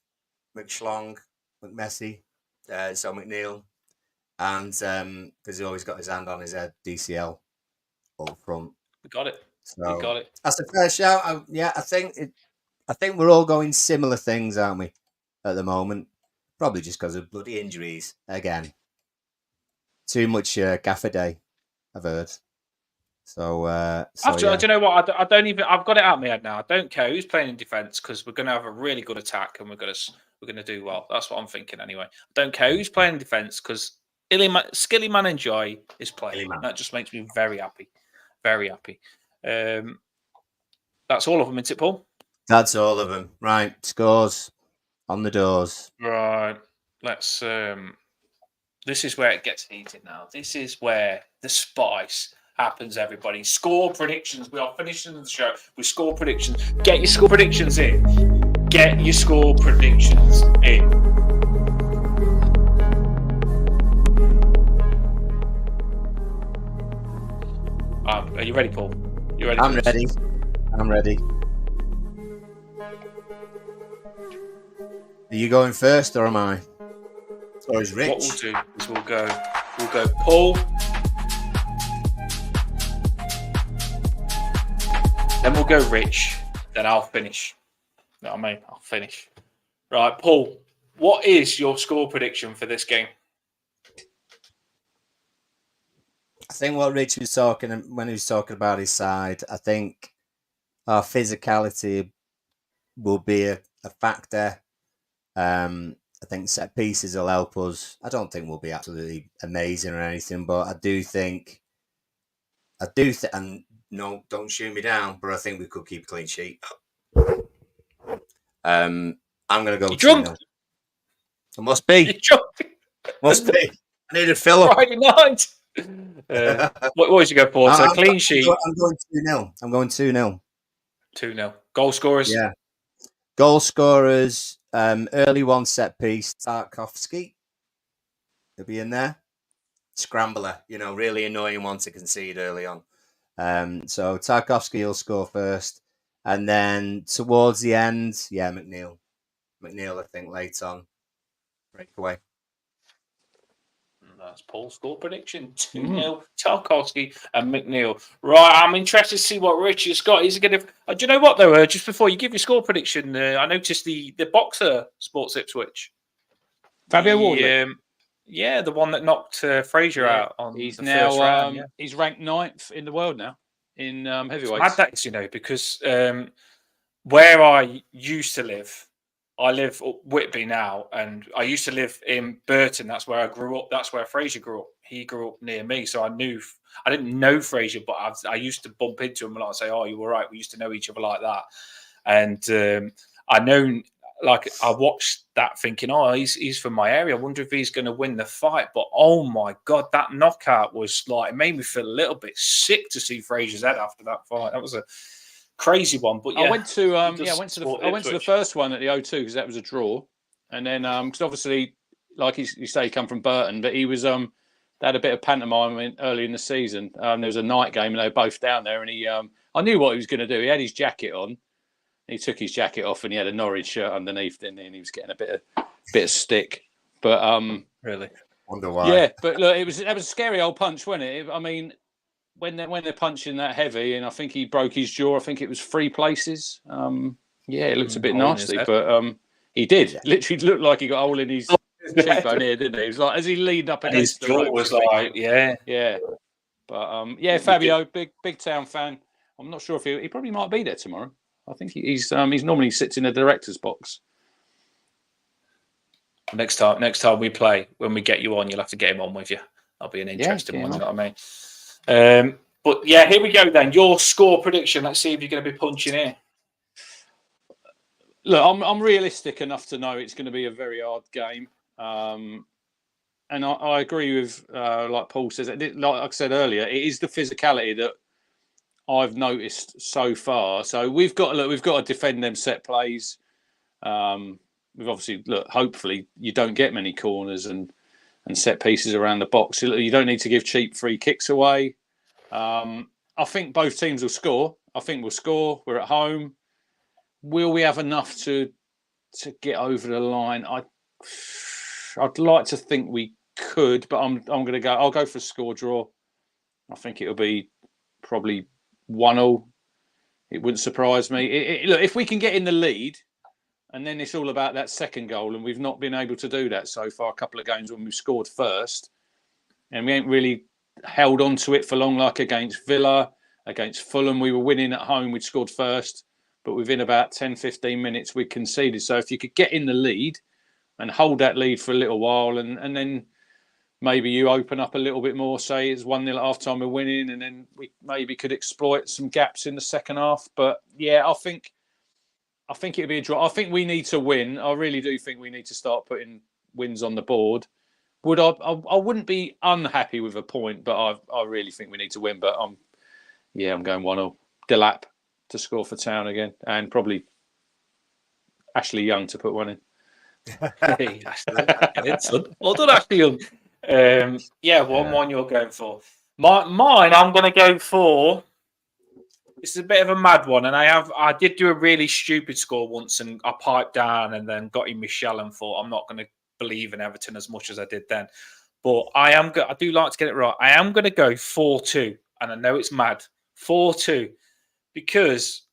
McShlong, McMessy, so McNeil. And because he always got his hand on his head, DCL up front. We got it. So we got it. That's a fair shout. I think we're all going similar things, aren't we, at the moment? Probably just because of bloody injuries again. Too much gaffer day, I've heard. So do you know what? I don't even. I've got it out of my head now. I don't care who's playing in defence because we're going to have a really good attack and we're going to do well. That's what I'm thinking anyway. I don't care who's playing in defence because Skilly Man and Joy is playing. That just makes me very happy. Very happy. That's all of them, isn't it, Paul? That's all of them. Right. Scores on the doors. Right. Let's. This is where it gets heated now. This is where the spice happens, everybody. Score predictions. We are finishing the show with score predictions. Get your score predictions in. Get your score predictions in. Are you ready, Paul? You ready? I'm ready. I'm ready. Are you going first or am I? Or is Rich? What we'll do is we'll go Paul, then we'll go Rich, then I'll finish. You know what I mean? I'll finish. Right, Paul, what is your score prediction for this game? I think what Rich was talking when he was talking about his side, I think our physicality will be a factor. I think set pieces will help us. I don't think we'll be absolutely amazing or anything, but I do think, and no, don't shoot me down, but I think we could keep a clean sheet. I'm going to go 2-0. It must be. You're drunk. Must be. I need a fill up. Friday night. What was you go for? So clean sheet. I'm going 2-0. I'm going 2-0. 2-0. Goal scorers? Yeah. Goal scorers, early one set piece, Tarkovsky. He'll be in there. Scrambler, really annoying one to concede early on. So Tarkovsky will score first. And then towards the end, McNeil. McNeil, I think, late on. Breakaway. That's Paul's score prediction. 2-0, Tarkovsky and McNeil. Right, I'm interested to see what Richard's got. Is he going to... do you know what, though? Just before you give your score prediction, I noticed the boxer Sports Ipswich. Fabio Wardley. The one that knocked Fraser out on he's the now, first round. He's ranked 9th in the world now in heavyweights. Mad that is, because where I used to live, I live up Whitby now, and I used to live in Burton. That's where I grew up. That's where Fraser grew up. He grew up near me, so I didn't know Fraser, but I used to bump into him and I'd say, "Oh, you were right." We used to know each other like that, and I know, like, I watched that thinking, "Oh, he's from my area. I wonder if he's going to win the fight." But oh my god, that knockout was like, it made me feel a little bit sick to see Fraser's head after that fight. That was a crazy one. But yeah, I went to the first one at the O2 because that was a draw, and then because obviously, like you say, he come from Burton, but he was they had a bit of pantomime early in the season. There was a night game and they were both down there, and he I knew what he was going to do. He had his jacket on. He took his jacket off and he had a Norwich shirt underneath, and he was getting a bit of stick. But really, wonder why. Yeah, but look, that was a scary old punch, wasn't it? I mean, when they're punching that heavy, and I think he broke his jaw. I think it was 3 places. It looked a bit nasty, but he did. Yeah. Literally looked like he got a hole in his cheekbone here, didn't he? It was like as he leaned up against his jaw was like, yeah. But Fabio, big town fan. I'm not sure if he probably might be there tomorrow. I think he's normally sits in the director's box. Next time we play, when we get you on, you'll have to get him on with you. That'll be an interesting one. You know what I mean? But yeah, here we go then. Your score prediction. Let's see if you're going to be punching in. Look, I'm realistic enough to know it's going to be a very hard game. And I agree with, like Paul says, like I said earlier, it is the physicality that I've noticed so far. So we've got to defend them set plays. We've obviously, hopefully you don't get many corners and set pieces around the box. You don't need to give cheap free kicks away. I think both teams will score. I think we'll score. We're at home. Will we have enough to get over the line? I'd like to think we could, but I'm going to go. I'll go for a score draw. I think it'll be probably 1-1. It wouldn't surprise me. Look, if we can get in the lead, and then it's all about that second goal, and we've not been able to do that so far. A couple of games when we've scored first, and we ain't really held on to it for long, like against Villa, against Fulham. We were winning at home. We'd scored first, but within about 10, 15 minutes, we conceded. So if you could get in the lead and hold that lead for a little while, and then maybe you open up a little bit more, say it's 1-0 at half time, we're winning, and then we maybe could exploit some gaps in the second half. But yeah, I think it'd be a draw. I think we need to win. I really do think we need to start putting wins on the board. I wouldn't be unhappy with a point, but I really think we need to win. But I'm going 1-0. Delap to score for Town again, and probably Ashley Young to put one in. Hey, Ashley, well done, Ashley Young. 1-1 you're going for. Mine, I'm going to go for This is a bit of a mad one, and I did do a really stupid score once, and I piped down and then got in Michelle and thought I'm not going to believe in Everton as much as I did then. But I do like to get it right. I am going to go 4-2, and I know it's mad, 4-2, because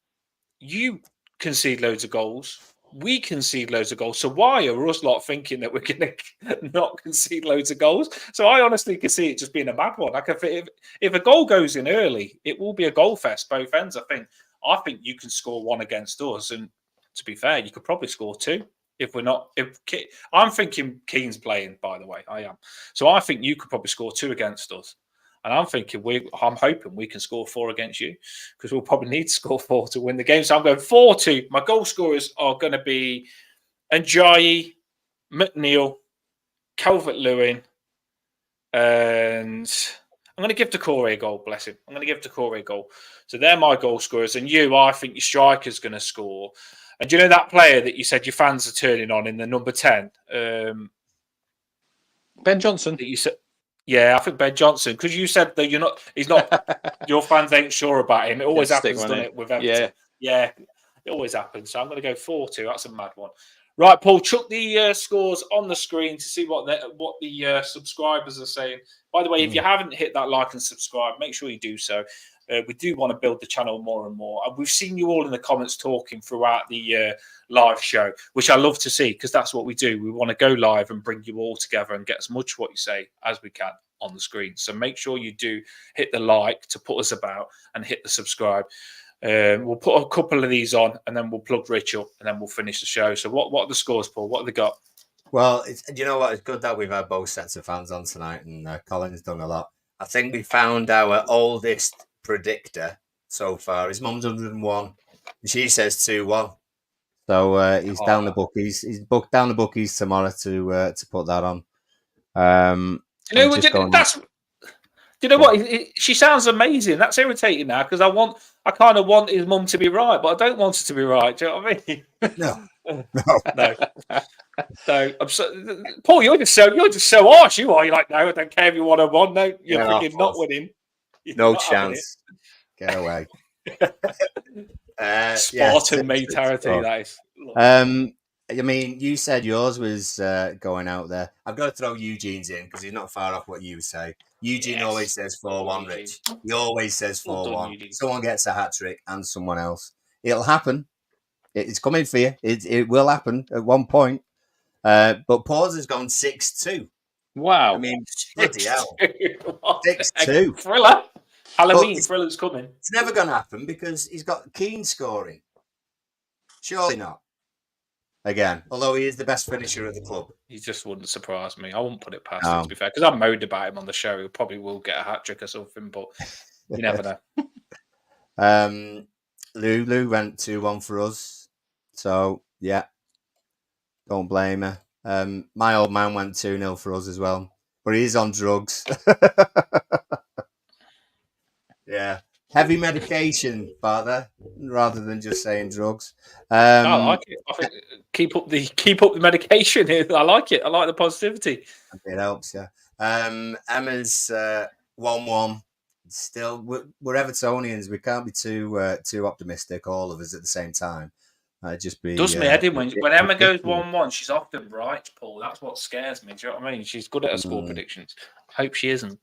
you concede loads of goals. We concede loads of goals. So why are us lot thinking that we're going to not concede loads of goals? So I honestly can see it just being a mad one. Like if a goal goes in early, it will be a goal fest, both ends, I think. I think you can score one against us. And to be fair, you could probably score two if we're not. I'm thinking Keane's playing, by the way. I am. So I think you could probably score two against us. And I'm hoping we can score 4 against you, because we'll probably need to score 4 to win the game. So I'm going 4-2. My goal scorers are going to be Njayi, McNeil, Calvert-Lewin, and I'm going to give Decore a goal, bless him. I'm going to give Decore a goal. So they're my goal scorers. And I think your striker's going to score. And do you know that player that you said your fans are turning on in the number 10? Ben Johnson. That you said. Yeah, I think Ben Johnson, because you said that he's not, your fans ain't sure about him. It always happens, doesn't it, with Everton? Yeah, it always happens. So I'm going to go 4-2. That's a mad one. Right, Paul, chuck the scores on the screen to see what the subscribers are saying. By the way, if you haven't hit that like and subscribe, make sure you do so. We do want to build the channel more and more. And we've seen you all in the comments talking throughout the live show, which I love to see, because that's what we do. We want to go live and bring you all together and get as much what you say as we can on the screen. So make sure you do hit the like to put us about, and hit the subscribe. We'll put a couple of these on, and then we'll plug Rich up, and then we'll finish the show. So what are the scores, Paul? What have they got? Well, you know what? It's good that we've had both sets of fans on tonight, and Colin's done a lot. I think we found our oldest predictor so far. His mum's 101, and she says 2-1. So he's down the bookies. He's booked down the bookies tomorrow to put that on. You know what? She sounds amazing. That's irritating now, because I kind of want his mum to be right, but I don't want her to be right. Do you know what I mean? No. So Paul, you're just so harsh. You are. You're like, no, I don't care if you want to win. No, you're freaking not winning. You're no not chance. Get away. Spartan mentality. That is. I mean, you said yours was going out there. I've got to throw Eugene's in, because he's not far off what you say. Eugene always says 4-1, Rich. He always says 4-1. Someone gets a hat-trick and someone else. It'll happen. It's coming for you. It will happen at one point. But Paul's has gone 6-2. Wow. I mean, bloody hell. 6-2. Thriller. Halloween thriller's coming. It's never going to happen, because he's got Keane scoring. Surely not. Again, although he is the best finisher of the club. He just wouldn't surprise me. I wouldn't put it past him, to be fair, because I moaned about him on the show. He probably will get a hat-trick or something, but you never know. Lulu went 2-1 for us. So, yeah. Don't blame her. My old man went 2-0 for us as well. But he's on drugs. Yeah. Heavy medication, father, rather than just saying drugs. I like it. I think keep up the medication. I like it. I like the positivity. It helps, yeah. Emma's 1-1. Still, we're Evertonians. We can't be too optimistic, all of us at the same time. Just be. Does me head in when Emma goes 1-1. She's often right, Paul. That's what scares me. Do you know what I mean? She's good at her score predictions. I hope she isn't.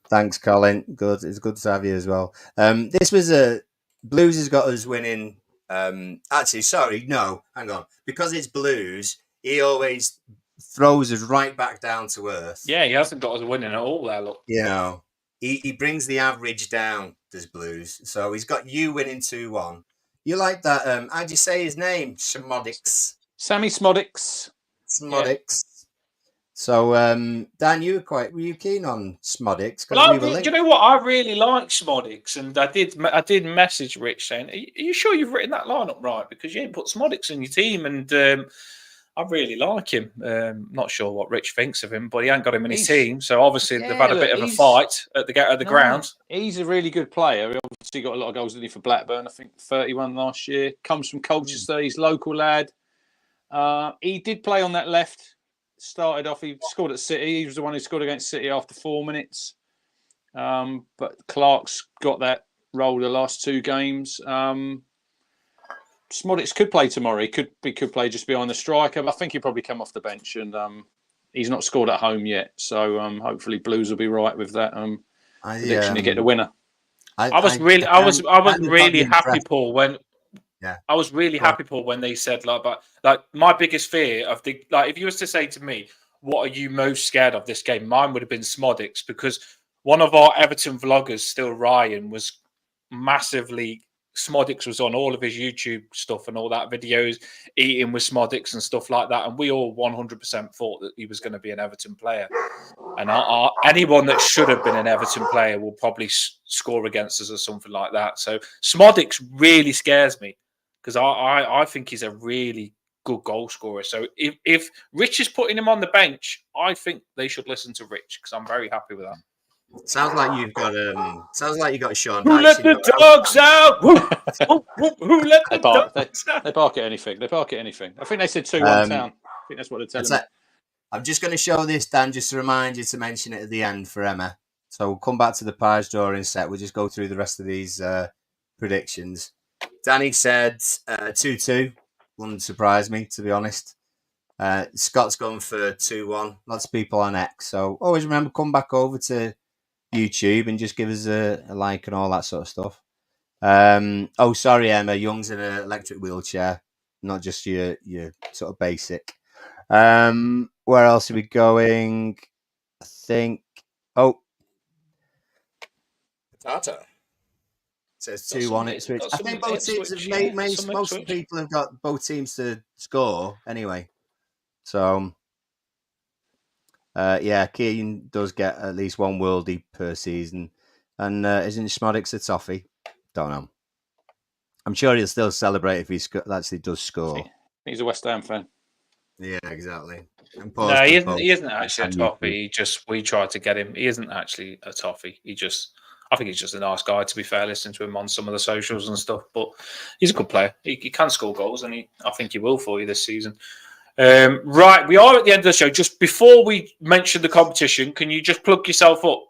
Thanks, Colin. Good. It's good to have you as well. This was Blues has got us winning. Actually, sorry, no, hang on. Because it's Blues, he always throws us right back down to earth. Yeah, he hasn't got us winning at all there, look. You know, he brings the average down, does Blues. So he's got you winning 2-1. You like that? How'd you say his name? Schmodix. Sammy Smodix. Smodix. Yeah. So, Dan, were you keen on Smodix? Well, you know what? I really like Smodix, and I did message Rich saying, "Are you sure you've written that lineup right? Because you ain't put Smodix in your team, and I really like him. Not sure what Rich thinks of him, but he ain't got him in his team, so obviously they've had a bit of a fight at the ground. He's a really good player. He obviously got a lot of goals, didn't he, for Blackburn? I think 31 last year. Comes from Colchester. He's a local lad. He did play on that left. Started off, he scored at City. He was the one who scored against City after 4 minutes. But Clark's got that role the last 2 games. Smodics could play tomorrow. He could play just behind the striker, but I think he'll probably come off the bench, and he's not scored at home yet. So hopefully Blues will be right with that prediction to get the winner. I was really happy, Paul, when I was really happy, Paul, when they said like my biggest fear of if you was to say to me, what are you most scared of this game? Mine would have been Smodics, because one of our Everton vloggers, still Ryan, was massively. Smodics was on all of his YouTube stuff and all that videos, eating with Smodics and stuff like that. And we all 100% thought that he was going to be an Everton player. And anyone that should have been an Everton player will probably score against us or something like that. So Smodics really scares me, because I think he's a really good goal scorer. So if Rich is putting him on the bench, I think they should listen to Rich, because I'm very happy with that. Sounds like you got Sean. Who let the dogs out? Who let the dogs out? They bark at anything. I think they said 2-1 Town. I think that's what they're telling me. I'm just going to show this, Dan, just to remind you to mention it at the end for Emma. So we'll come back to the prize drawing set. We'll just go through the rest of these predictions. Danny said 2-2. Wouldn't surprise me, to be honest. Scott's gone for 2-1. Lots of people on X. So always remember, come back over to YouTube and just give us a like and all that sort of stuff. Sorry, Emma. Young's in an electric wheelchair, not just your sort of basic. Where else are we going? I think. Tata says 2-1 Ipswich. I think both teams have made most of the people have got both teams to score anyway. So. Keane does get at least 1 worldie per season. And isn't Smodics a toffee? Don't know. I'm sure he'll still celebrate if he actually does score. He's a West Ham fan. Yeah, exactly. No, he isn't actually a toffee. We tried to get him. He isn't actually a toffee. I think he's just a nice guy, to be fair, listening to him on some of the socials and stuff. But he's a good player. He can score goals, and I think he will for you this season. Right, we are at the end of the show. Just before we mention the competition, can you just plug yourself up?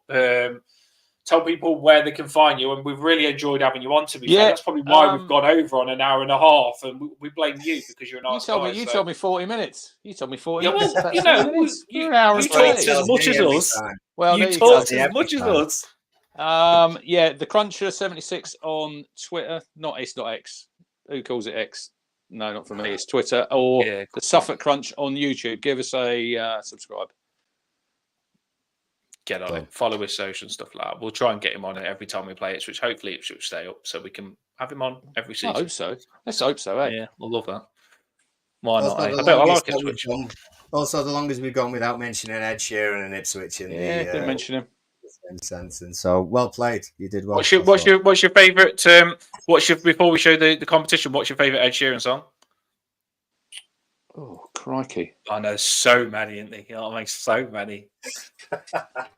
Tell people where they can find you, and we've really enjoyed having you on. To be fair, that's probably why we've gone over on an hour and a half, and we blame you because you're a nice guy. You told me 40 minutes. You told me 40 minutes. Well, you talked as much as us. Well, you talked as much as us. The Cruncher 76 on Twitter. It's not X. Who calls it X? No, not for me. It's Twitter or the Suffolk Crunch on YouTube. Give us a subscribe. Get on it. Follow his social and stuff like that. We'll try and get him on it every time we play it, which hopefully it should stay up so we can have him on every season. I hope so. Let's hope so, eh? Yeah, we'll love that. Why not? I like Ipswich. Also, the longest we've gone without mentioning Ed Sheeran and Ipswich. Didn't mention him. And so well played. You did well. What's your favourite? Before we show the competition? What's your favourite Ed Sheeran song? Oh crikey! I know so many, isn't there? You know what I mean? So many.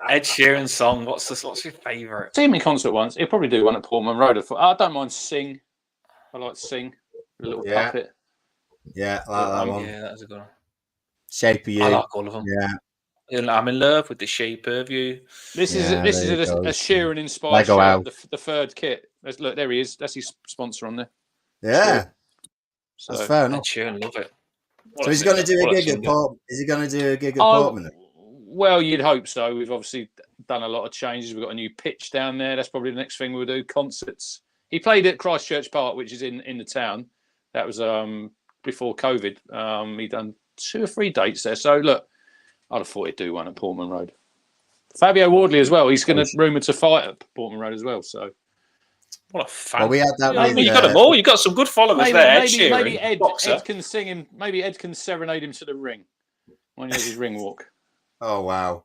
Ed Sheeran song. What's your favourite? See him in concert once. He'll probably do one at Portman Road. I don't mind Sing. I like Sing. A little puppet. Yeah, I like that one. Yeah, that's a good one. Shape of You. I like all of them. Yeah. I'm in love with the shape of you. This is a Sheeran inspired shirt. The third kit. Look, there he is. That's his sponsor on there. Yeah, so, that's fair enough. Sheeran, love it. So he's going to do a gig at Portman. Is he going to do a gig at Portman? Well, you'd hope so. We've obviously done a lot of changes. We've got a new pitch down there. That's probably the next thing we'll do. Concerts. He played at Christchurch Park, which is in the town. That was before COVID. He done 2 or 3 dates there. So look, I'd have thought he'd do one at Portman Road. Fabio Wardley as well. He's going to rumoured to fight at Portman Road as well. So what a fan! Well, we had that. You got them all. You got some good followers there. Maybe Ed can sing him. Maybe Ed can serenade him to the ring when he has his ring walk. Oh wow!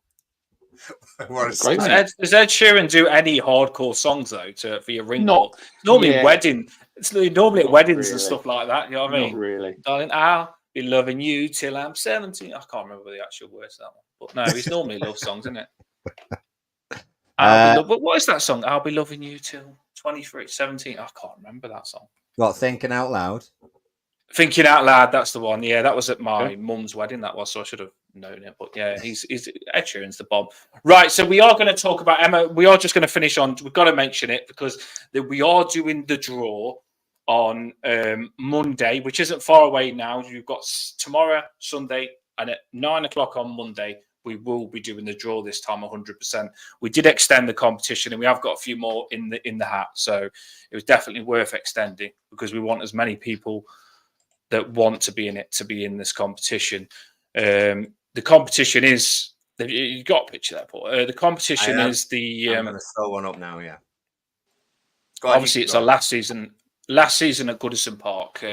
Does Ed Sheeran do any hardcore songs though for your ring walk? Normally wedding. It's normally at weddings and stuff like that. You know what I mean? Not really. Darling, I'll be loving you till I'm 17. I can't remember the actual words of that one, but no, it's normally love songs, isn't it? But what is that song? I'll be loving you till 23, 17. I can't remember that song. What, Thinking Out Loud? Thinking Out Loud, that's the one. Yeah, that was at my mum's wedding, that was, so I should have known it, but yeah, he's Ed Sheeran's the bomb. Right, so we are going to talk about Emma. We are just going to finish on. We've got to mention it because we are doing the draw on Monday, which isn't far away now. You've got tomorrow, Sunday, and at 9:00 on Monday, we will be doing the draw this time 100%. We did extend the competition, and we have got a few more in the hat. So it was definitely worth extending because we want as many people that want to be in it to be in this competition. The competition is. You got a picture there, Paul. The competition is the. I'm going to throw one up now. Yeah. Obviously, it's our last season. Last season at Goodison Park.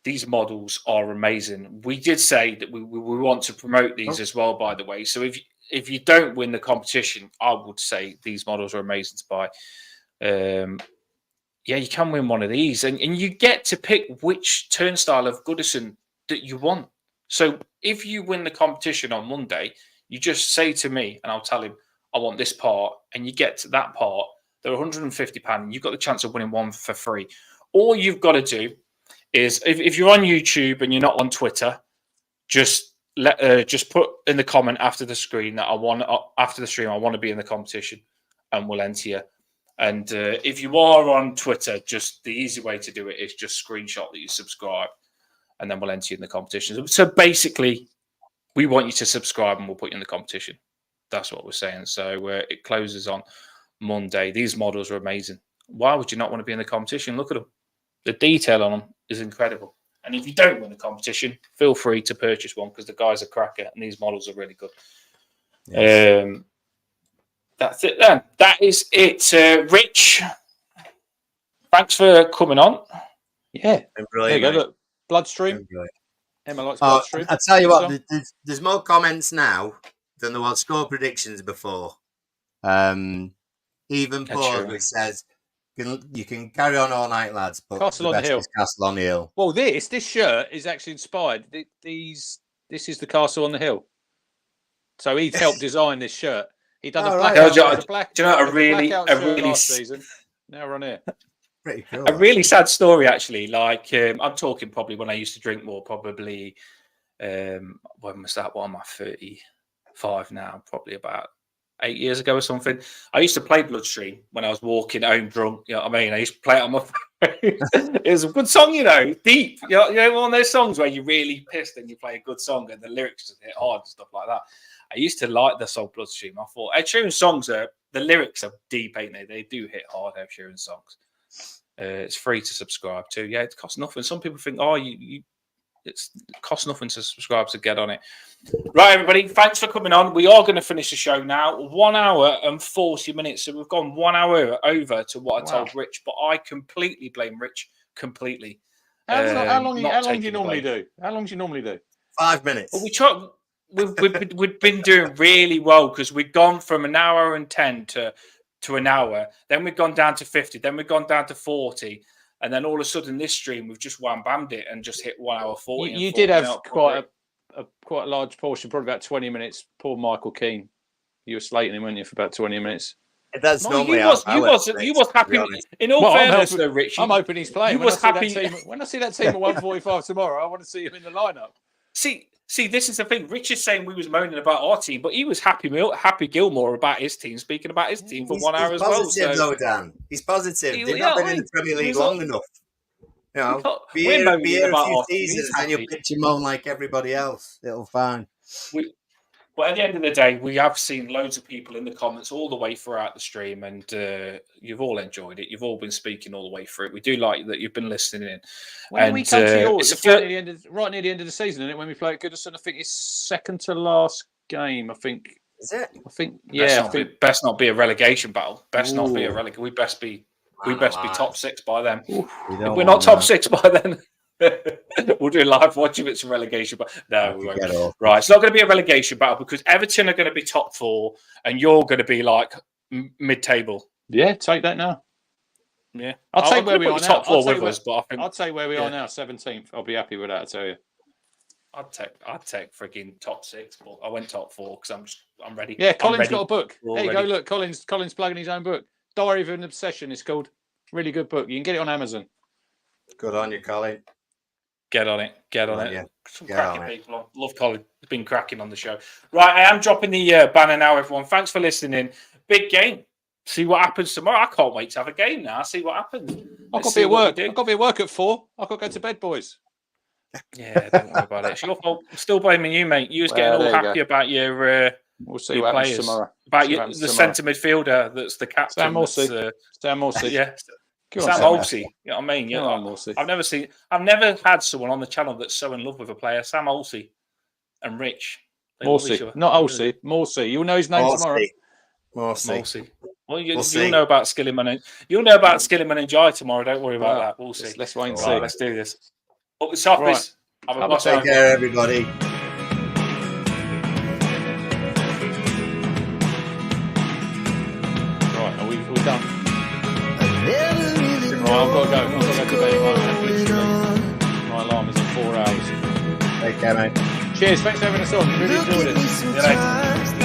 These models are amazing. We did say that we want to promote these as well, by the way. So if you don't win the competition, I would say these models are amazing to buy. Yeah, you can win one of these, and you get to pick which turnstile of Goodison that you want. So if you win the competition on Monday, you just say to me, and I'll tell him, I want this part, and you get to that part. They're £150. You've got the chance of winning one for free. All you've got to do is, if you're on YouTube and you're not on Twitter, just put in the comment after the screen that I want to be in the competition, and we'll enter you. And if you are on Twitter, just the easy way to do it is just screenshot that you subscribe, and then we'll enter you in the competition. So basically, we want you to subscribe, and we'll put you in the competition. That's what we're saying. So it closes on Monday. These models are amazing. Why would you not want to be in the competition? Look at them. The detail on them is incredible. And if you don't win the competition, feel free to purchase one because the guy's a cracker and these models are really good. Yes. That's it then. That is it. Rich, thanks for coming on. Yeah. There you go. Look, Bloodstream. Emma likes Bloodstream. I'll tell you what, there's more comments now than there was score predictions before. Even Paul, which says, you can carry on all night, lads, but Castle on the Hill. Castle on the Hill. Well, this shirt is actually inspired. This is the Castle on the Hill. So he's helped design this shirt. He done a last season. Now we're on here. Pretty cool. A really sad story, actually. Like I'm talking probably when I used to drink more. Probably when was that? What am I? 35 now. Probably about 8 years ago or something. I used to play Bloodstream when I was walking home drunk. You know what I mean? I used to play it on my phone. It was a good song, deep. You know, one of those songs where you're really pissed and you play a good song and the lyrics just hit hard and stuff like that. I used to like the song Bloodstream. I thought Ed Sheeran songs the lyrics are deep, ain't they? They do hit hard, Ed Sheeran songs. It's free to subscribe to. Yeah, it costs nothing. Some people think, it costs nothing to subscribe to get on it. Right, everybody, thanks for coming on. We are going to finish the show now. 1 hour and 40 minutes. So we've gone 1 hour over to what I told Rich, but I completely blame Rich. Completely. How long do you normally do? How long do you normally do? 5 minutes. Well, we've been doing really well because we've gone from an hour and 10 to an hour. Then we've gone down to 50. Then we've gone down to 40. And then all of a sudden, this stream, we've just wham-bammed it and just hit 1 hour 40. You did have quite a large portion, probably about 20 minutes. Poor Michael Keane. You were slating him, weren't you, for about 20 minutes? That's normally you was happy. In all fairness, though, Rich. I'm hoping he's playing. When I see that team at 1:45 tomorrow, I want to see him in the lineup. See, this is the thing. Rich is saying we was moaning about our team, but he was happy Gilmore about his team, speaking about his team for 1 hour as well. He's positive, though, Dan. He's positive. They've not been in the Premier League long enough. Be here a few seasons and you'll pitch him on like everybody else. It'll fine. But at the end of the day, we have seen loads of people in the comments all the way throughout the stream, and you've all enjoyed it. You've all been speaking all the way through it. We do like that you've been listening in. When we come to yours, it's right near the end of the season, isn't it? When we play at Goodison, I think it's second to last game. I think. Is it? I think. Yeah. Best not be a relegation battle. Not be a relegation. We best be top six by then. If we're not top six by then. We'll do a live watch if it's a relegation, but no, we won't. Right, it's not going to be a relegation battle because Everton are going to be top 4 and you're going to be like mid-table. Yeah, take that now. Yeah, I'll take where we are now. Top 4 with us, but I think I'll take where we are now, 17th. I'll be happy with that. I tell you. I'd take freaking top 6, but I went top 4 because I'm ready. Yeah, Colin's got a book. There you go. Look, Colin's plugging his own book. Diary of an Obsession. It's called. Really good book. You can get it on Amazon. Good on you, Colin. Get on it. Get on it. Yeah. Some Get cracking on it. people on. Love Colin. He's been cracking on the show. Right, I am dropping the banner now, everyone. Thanks for listening. Big game. See what happens tomorrow. I can't wait to have a game now. See what happens. I've got to be at work. I've got to be at work at 4. I've got to go to bed, boys. Yeah, don't worry about it. It's your fault. I'm still blaming you, mate. You was getting all happy about your we'll see your what players. happens tomorrow. About the centre midfielder that's the captain. Sam Morsey. Sam Morsey. Yeah. Sam Morsey. You know what I mean? I've never had someone on the channel that's so in love with a player. Sam Olsey and Rich. Morsey. Not Olsey. Morsey. You'll know his name tomorrow. Morsey. Well, you'll know about Skilliman and Jai tomorrow. Don't worry about that. We'll see. Let's wait and see. Right, let's do this. Up the top is. Take care, everybody. Right, are we done? Right, I've got to go. I've got to go to bed. My alarm is in 4 hours. Take care, mate. Cheers. Thanks for having us on. Really enjoyed it. See you later.